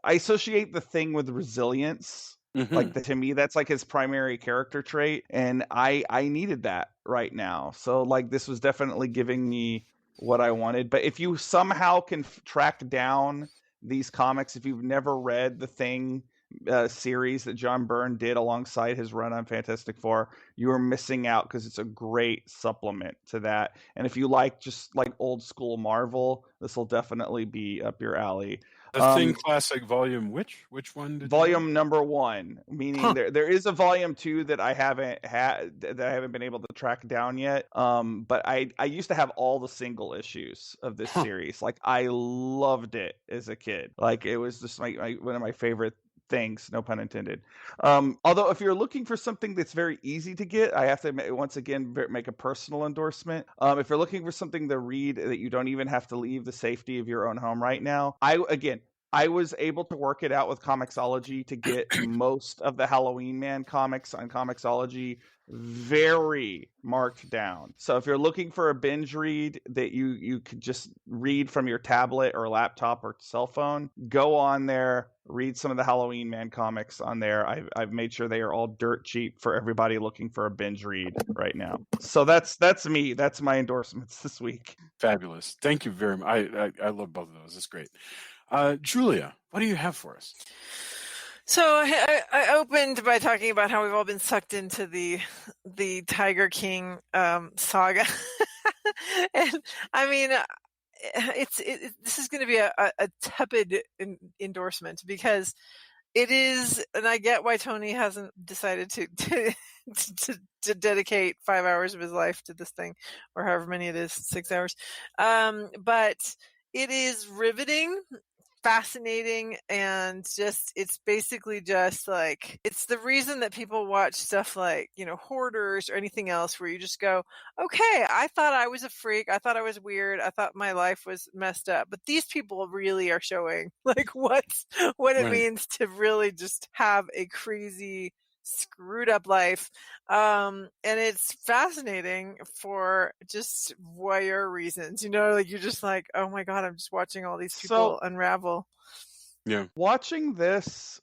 I associate The Thing with resilience. Like to me, that's like his primary character trait, and I needed that right now. So like this was definitely giving me what I wanted. But if you somehow can track down these comics, if you've never read the Thing series that John Byrne did alongside his run on Fantastic Four, you are missing out, because it's a great supplement to that. And if you like just like old school Marvel, this will definitely be up your alley. The Thing Classic Volume, which one? Volume number 1, meaning there is a Volume 2 that I haven't been able to track down yet. But I used to have all the single issues of this series. Like I loved it as a kid. Like it was just one of my favorite things, no pun intended. Although if you're looking for something that's very easy to get, I have to once again make a personal endorsement. If you're looking for something to read that you don't even have to leave the safety of your own home right now, I was able to work it out with Comixology to get most of the Halloween Man comics on Comixology very marked down. So if you're looking for a binge read that you could just read from your tablet or laptop or cell phone, go on there, read some of the Halloween Man comics on there. I've made sure they are all dirt cheap for everybody looking for a binge read right now. So that's me. That's my endorsements this week. Fabulous. Thank you very much. I love both of those. It's great. Julia, what do you have for us? So I opened by talking about how we've all been sucked into the Tiger King saga, and I mean, this is going to be a tepid endorsement, because it is, and I get why Tony hasn't decided to dedicate 5 hours of his life to this thing, or however many it is, 6 hours, but it is riveting, fascinating, and just it's basically just like, it's the reason that people watch stuff like Hoarders or anything else, where you just go, okay, I thought I was a freak, I thought I was weird, I thought my life was messed up, but these people really are showing like what it means to really just have a crazy screwed up life, and it's fascinating for just voyeur reasons, like you're just like, oh my god, I'm just watching all these people unravel. Watching this,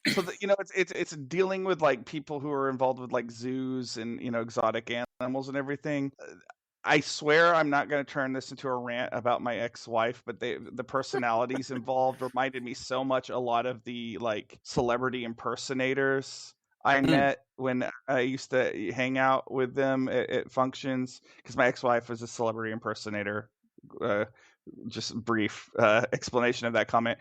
so that it's dealing with like people who are involved with like zoos and exotic animals and everything. I swear I'm not going to turn this into a rant about my ex-wife, but the personalities involved reminded me so much a lot of the like celebrity impersonators I met when I used to hang out with them at functions, because my ex-wife was a celebrity impersonator. Just brief explanation of that comment.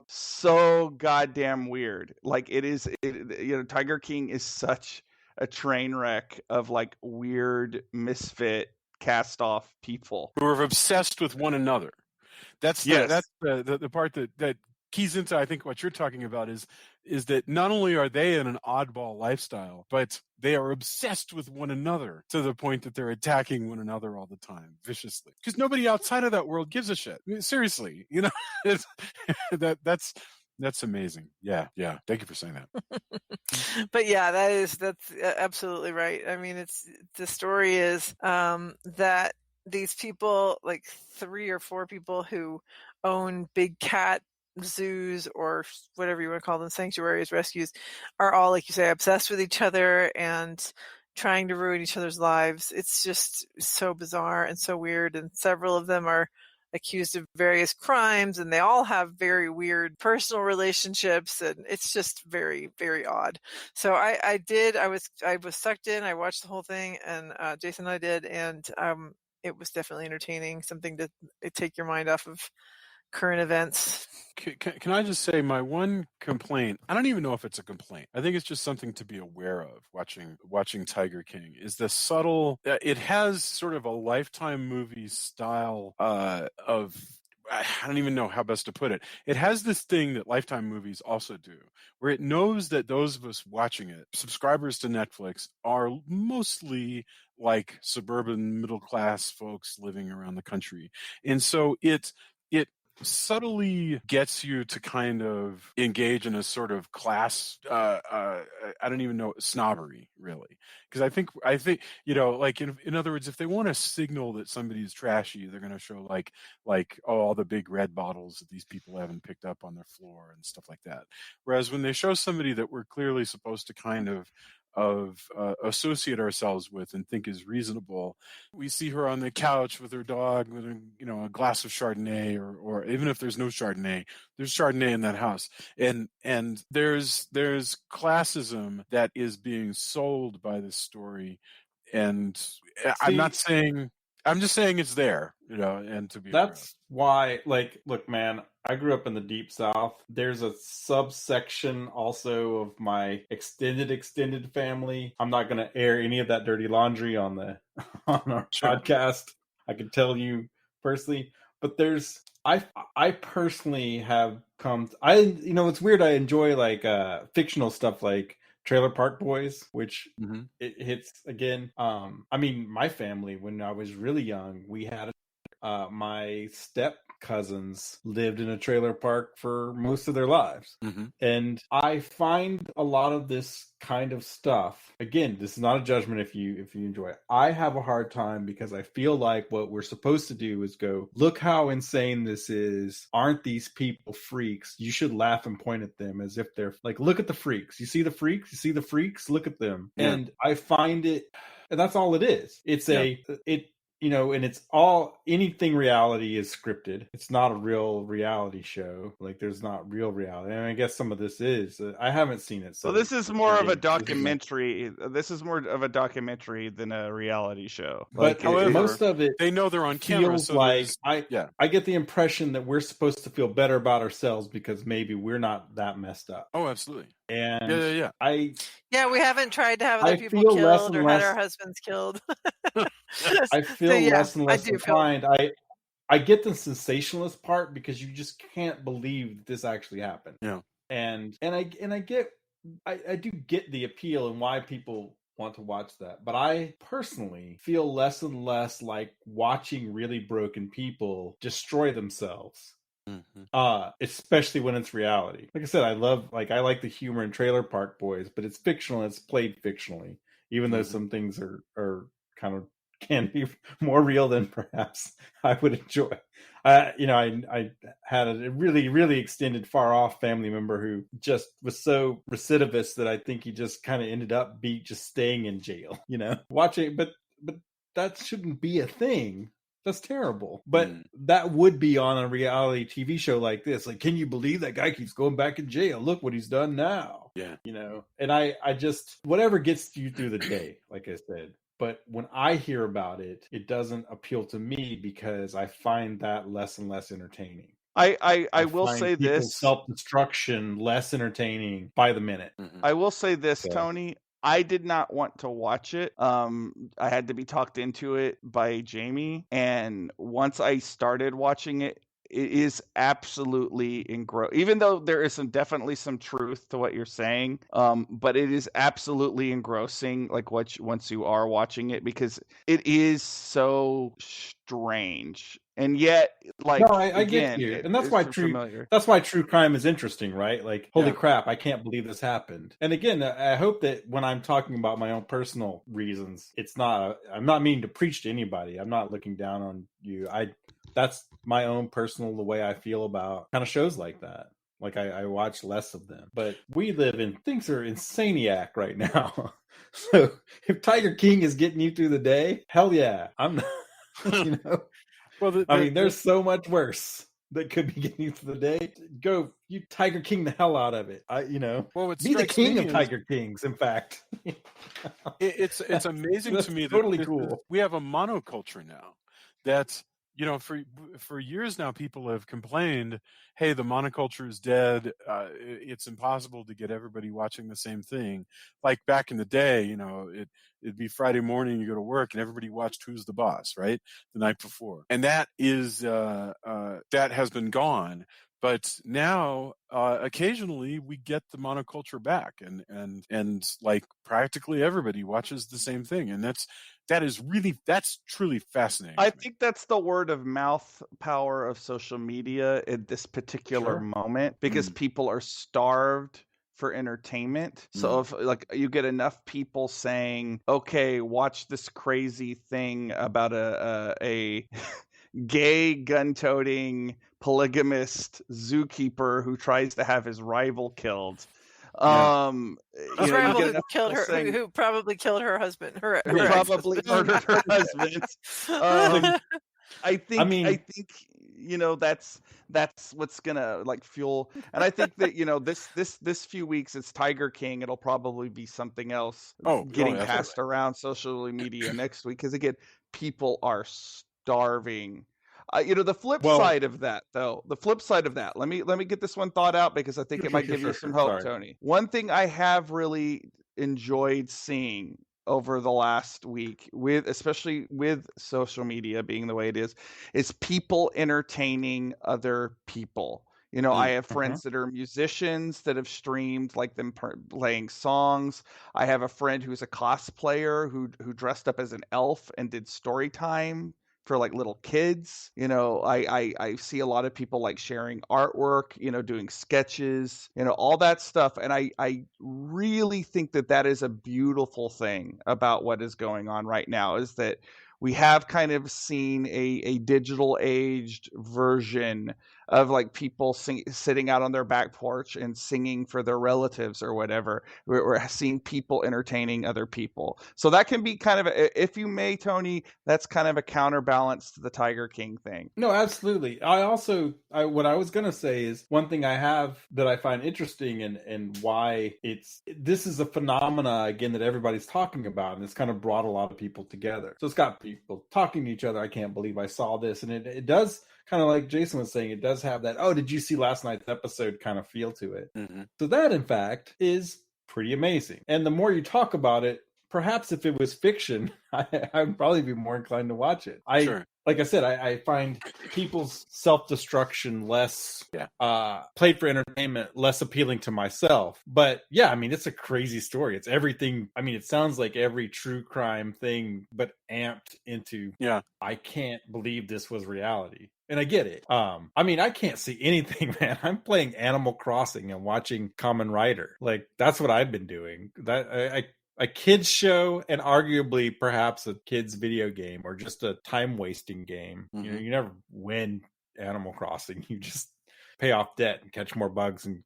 So goddamn weird. Like Tiger King is such a train wreck of like weird misfit cast off people who are obsessed with one another. That's the part that keys into, I think, what you're talking about is is that not only are they in an oddball lifestyle, but they are obsessed with one another to the point that they're attacking one another all the time viciously. Because nobody outside of that world gives a shit. I mean, seriously, it's, that's amazing. Yeah. Thank you for saying that. But yeah, that's absolutely right. I mean, the story is that these people, like 3 or 4 people who own big cat zoos or whatever you want to call them, sanctuaries, rescues, are all, like you say, obsessed with each other and trying to ruin each other's lives. It's just so bizarre and so weird. And several of them are accused of various crimes, and they all have very weird personal relationships, and it's just very, very odd. So I was sucked in. I watched the whole thing, and Jason and I did, and it was definitely entertaining, something to take your mind off of current events. Can I just say my one complaint? I don't even know if it's a complaint. I think it's just something to be aware of watching Tiger King, is the subtle. It has sort of a Lifetime movie style of. I don't even know how best to put it. It has this thing that Lifetime movies also do, where it knows that those of us watching it, subscribers to Netflix, are mostly like suburban middle class folks living around the country, and so it subtly gets you to kind of engage in a sort of class I don't even know, snobbery, really, because I think like in other words, if they want to signal that somebody's trashy, they're going to show like all the big red bottles that these people haven't picked up on their floor and stuff like that, whereas when they show somebody that we're clearly supposed to kind of associate ourselves with and think is reasonable, we see her on the couch with her dog with a glass of Chardonnay, or even if there's no Chardonnay, there's Chardonnay in that house, and there's classism that is being sold by this story, and I'm just saying it's there, and to be that's why, like, look, man, I grew up in the Deep South. There's a subsection also of my extended family. I'm not going to air any of that dirty laundry on our podcast. I can tell you personally, but I personally have come. It's weird. I enjoy like fictional stuff like Trailer Park Boys, which it hits again. I mean, my family, when I was really young, we had my step cousins lived in a trailer park for most of their lives. And I find a lot of this kind of stuff, again, this is not a judgment if you enjoy it. I have a hard time because I feel like what we're supposed to do is go, look how insane this is. Aren't these people freaks? You should laugh and point at them as if they're like, look at the freaks. You see the freaks? You see the freaks? Look at them. Yeah. And I find it, and that's all it is. It's and it's all, anything reality is scripted. It's not a real reality show. Like, there's not real reality. And I guess some of this is. I haven't seen it. So this is more of a documentary. This is more of a documentary than a reality show. But however, most of it, they know they're on camera. So like I get the impression that we're supposed to feel better about ourselves because maybe we're not that messed up. Oh, absolutely. And we haven't tried to have other people killed or had our husbands killed. I feel less and less inclined. I get the sensationalist part because you just can't believe that this actually happened. Yeah. And I do get the appeal and why people want to watch that. But I personally feel less and less like watching really broken people destroy themselves. Especially when it's reality. Like I said, I like the humor in Trailer Park Boys, but it's fictional. It's played fictionally, even though some things are kind of can be more real than perhaps I would enjoy. I had a really, really extended far off family member who just was so recidivist that I think he just kind of ended up just staying in jail, watching, but that shouldn't be a thing. That's terrible. But that would be on a reality TV show like this. Like, can you believe that guy keeps going back in jail? Look what he's done now. Yeah. And I just, whatever gets you through the day, like I said. But when I hear about it, it doesn't appeal to me because I find that less and less entertaining. I will say this: self-destruction less entertaining by the minute. I will say this, Tony. I did not want to watch it. I had to be talked into it by Jamie, and once I started watching it, is absolutely even though there is definitely some truth to what you're saying, but it is absolutely engrossing, like once you are watching it, because it is so strange. And yet, like, No, I get again, you, and that's it's why so familiar. true crime is interesting, right? Like, holy Yeah. crap, I can't believe this happened. And again, I hope that when I'm talking about my own personal reasons, I'm not meaning to preach to anybody. I'm not looking down on you. That's my own personal, the way I feel about kind of shows like that. Like, I watch less of them, but things are insaniac right now. So if Tiger King is getting you through the day, hell yeah, I'm not, you know. Well, there's so much worse that could be getting you through the day. Go, you Tiger King the hell out of it. Well, what be the strikes king me of is Tiger Kings. In fact, it's amazing That's to me that totally cool. we have a monoculture now. That's, for years now, people have complained, hey, the monoculture is dead. It's impossible to get everybody watching the same thing. Like back in the day, it'd be Friday morning, you go to work and everybody watched Who's the Boss, right? The night before. And that has been gone. But now, occasionally we get the monoculture back, and like practically everybody watches the same thing, and that's truly fascinating. I think that's the word of mouth power of social media at this particular moment, because people are starved for entertainment. So if like you get enough people saying, "Okay, watch this crazy thing about a gay gun-toting polygamist zookeeper who tries to have his rival killed." His rival who killed her, saying, who probably killed her husband. Her probably murdered her husband. I think that's what's gonna like fuel. And I think that this few weeks it's Tiger King. It'll probably be something else getting passed around social media next week, because again, people are starving. The flip side of that, though, let me get this one thought out, because I think it might give you some hope, Tony. One thing I have really enjoyed seeing over the last week, especially with social media being the way it is people entertaining other people. I have friends that are musicians that have streamed like them playing songs. I have a friend who's a cosplayer who dressed up as an elf and did story time for like little kids. I see a lot of people like sharing artwork, doing sketches, all that stuff. And I really think that is a beautiful thing about what is going on right now, is that we have kind of seen a digital aged version of like people sitting out on their back porch and singing for their relatives or whatever. We're seeing people entertaining other people. So that can be kind of, if you may, Tony, that's kind of a counterbalance to the Tiger King thing. No, absolutely. What I was going to say is, one thing I have that I find interesting, and why this is a phenomena, again, that everybody's talking about, and it's kind of brought a lot of people together. So it's got people talking to each other. I can't believe I saw this. And it does, kind of like Jason was saying, it does have that, oh, did you see last night's episode kind of feel to it. So that, in fact, is pretty amazing. And the more you talk about it, perhaps if it was fiction, I'd probably be more inclined to watch it. Like I said, I find people's self-destruction less played for entertainment, less appealing to myself. But yeah, I mean, it's a crazy story. It's everything. I mean, it sounds like every true crime thing, but amped into, I can't believe this was reality. And I get it. I mean, I can't see anything, man. I'm playing Animal Crossing and watching Kamen Rider. Like, that's what I've been doing. A kid's show, and arguably perhaps a kid's video game, or just a time-wasting game. You never win Animal Crossing. You just pay off debt and catch more bugs and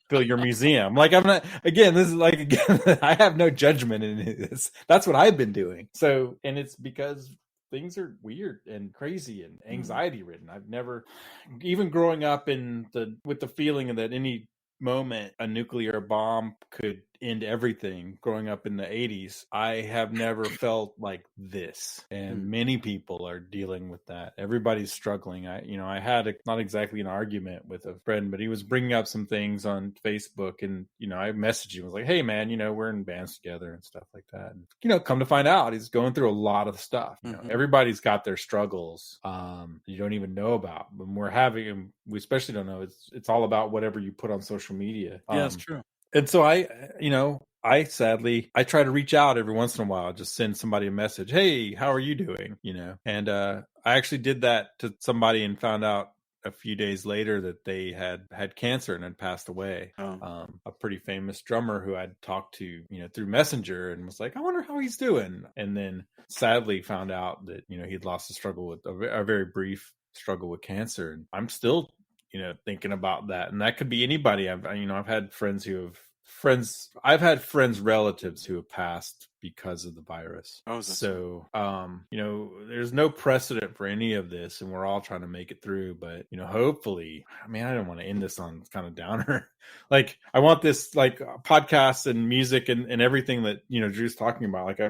fill your museum. Like, I'm not, again, this is like, again, I have no judgment in this. That's what I've been doing. So, and it's because things are weird and crazy and anxiety ridden. I've never, even growing up with the feeling that any moment a nuclear bomb could end everything growing up in the 80s, I have never felt like this. And many people are dealing with that. Everybody's struggling. I had not exactly an argument with a friend, but he was bringing up some things on Facebook, and I messaged him, was like, hey man, we're in bands together and stuff like that. And come to find out, he's going through a lot of stuff. Everybody's got their struggles you don't even know about. When we're having them, we especially don't know. It's all about whatever you put on social media. Yeah, that's true. And so I sadly try to reach out every once in a while, just send somebody a message. Hey, how are you doing? And I actually did that to somebody and found out a few days later that they had cancer and had passed away. A pretty famous drummer who I'd talked to, through Messenger, and was like, I wonder how he's doing. And then sadly found out that, he'd lost a struggle with a very brief struggle with cancer. And I'm still, thinking about that. And that could be anybody. I've had I've had relatives who have passed because of the virus. So, there's no precedent for any of this, and we're all trying to make it through. But, hopefully, I don't want to end this on kind of downer. Like, I want this, like, podcasts and music and everything that, Drew's talking about. Like,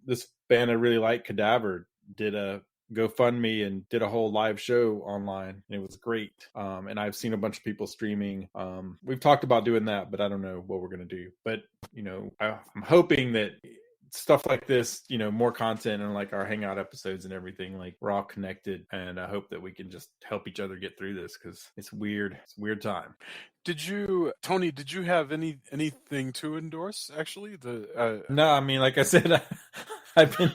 this band I really like, Cadaver, did a GoFundMe and did a whole live show online, and it was great. And I've seen a bunch of people streaming. We've talked about doing that, but I don't know what we're going to do. But, I'm hoping that stuff like this, more content and like our hangout episodes and everything, like we're all connected, and I hope that we can just help each other get through this, because it's weird. It's a weird time. Tony, did you have anything to endorse, actually? No, like I said, I've been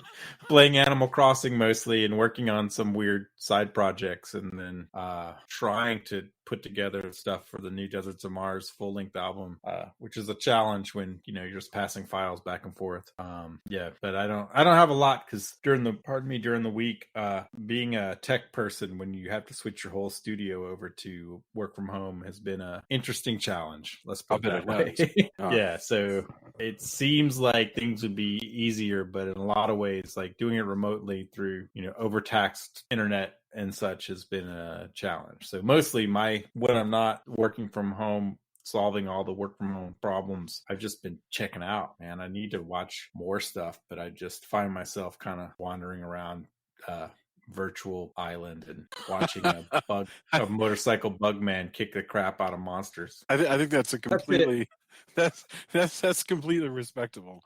playing Animal Crossing mostly and working on some weird side projects, and then trying to put together stuff for the new Deserts of Mars full-length album, which is a challenge when you're just passing files back and forth. But I don't have a lot, because during the week, being a tech person, when you have to switch your whole studio over to work from home, has been a interesting challenge. Let's put it that way. Yeah, so it seems like things would be easier, but in a lot of ways, like doing it remotely through overtaxed internet and such has been a challenge. So mostly when I'm not working from home, solving all the work from home problems, I've just been checking out, man. I need to watch more stuff, but I just find myself kind of wandering around virtual island and watching a motorcycle bug man kick the crap out of monsters. I think that's a completely that's completely respectable.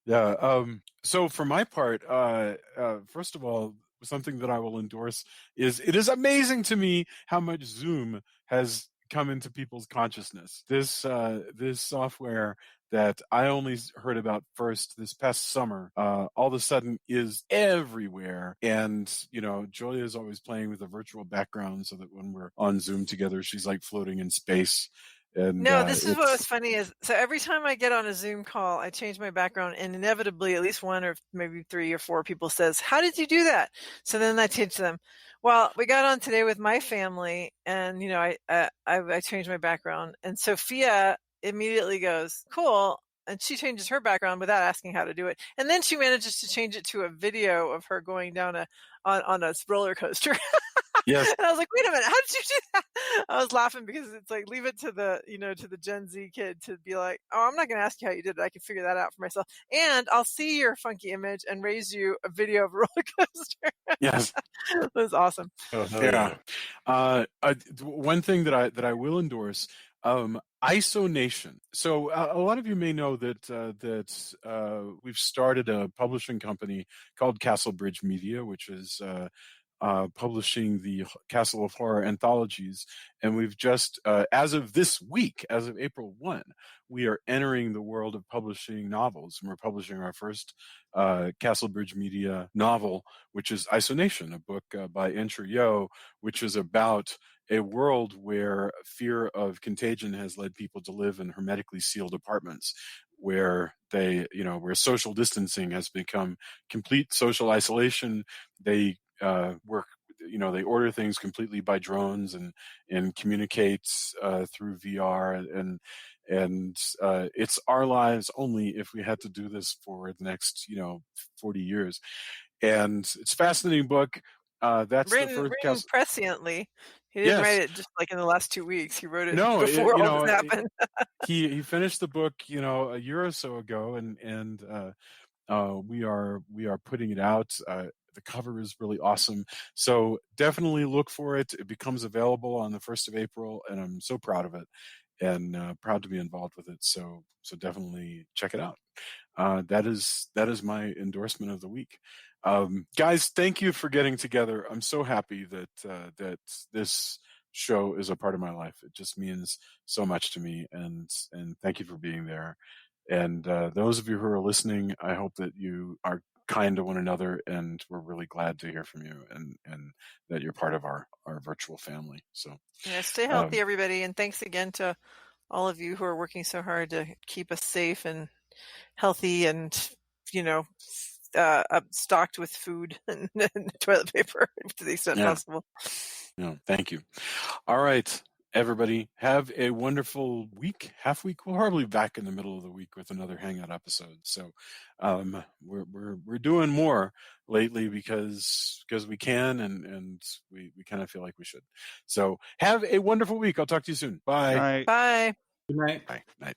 Yeah. So for my part, first of all, something that I will endorse is, it is amazing to me how much Zoom has come into people's consciousness. This software that I only heard about first this past summer, all of a sudden is everywhere. And, Julia is always playing with a virtual background, so that when we're on Zoom together, she's like floating in space. And, no, this is what was funny is, so every time I get on a Zoom call, I change my background, and inevitably at least one or maybe 3 or 4 people says, how did you do that? So then I teach them. Well, we got on today with my family, and, I changed my background, and Sophia immediately goes, cool. And she changes her background without asking how to do it. And then she manages to change it to a video of her going down on a roller coaster. Yes. And I was like, wait a minute, how did you do that? I was laughing because it's like, leave it to the Gen Z kid to be like, oh, I'm not going to ask you how you did it. I can figure that out for myself. And I'll see your funky image and raise you a video of a roller coaster. Yes. It was awesome. Yeah. One thing that I will endorse, Isonation. So a lot of you may know that we've started a publishing company called Castlebridge Media, which is publishing the Castle of Horror anthologies. And we've just, as of this week, as of April 1, we are entering the world of publishing novels. And we're publishing our first Castlebridge Media novel, which is Isonation, a book by Ensher Yo, which is about a world where fear of contagion has led people to live in hermetically sealed apartments, where where social distancing has become complete social isolation. They work, they order things completely by drones and communicates through VR, and it's our lives only if we had to do this for the next 40 years. And it's a fascinating book. That's the first written presciently. He didn't write it just like in the last 2 weeks. He wrote it before all this happened. he finished the book, a year or so ago, and we are putting it out. The cover is really awesome, so definitely look for it. It becomes available on the 1st of April, and I'm so proud of it, and proud to be involved with it. So definitely check it out. That is my endorsement of the week. Guys, thank you for getting together. I'm so happy that this show is a part of my life. It just means so much to me, and thank you for being there. And those of you who are listening, I hope that you are kind to one another, and we're really glad to hear from you, and that you're part of our virtual family. So yeah, stay healthy, everybody, and thanks again to all of you who are working so hard to keep us safe and healthy, and stocked with food and toilet paper to the extent possible. Yeah, thank you. All right, everybody, have a wonderful week. Half week. We'll probably be back in the middle of the week with another Hangout episode. So we're doing more lately because we can, and we kind of feel like we should. So have a wonderful week. I'll talk to you soon. Bye. All right. Bye. Good night. Bye. Night.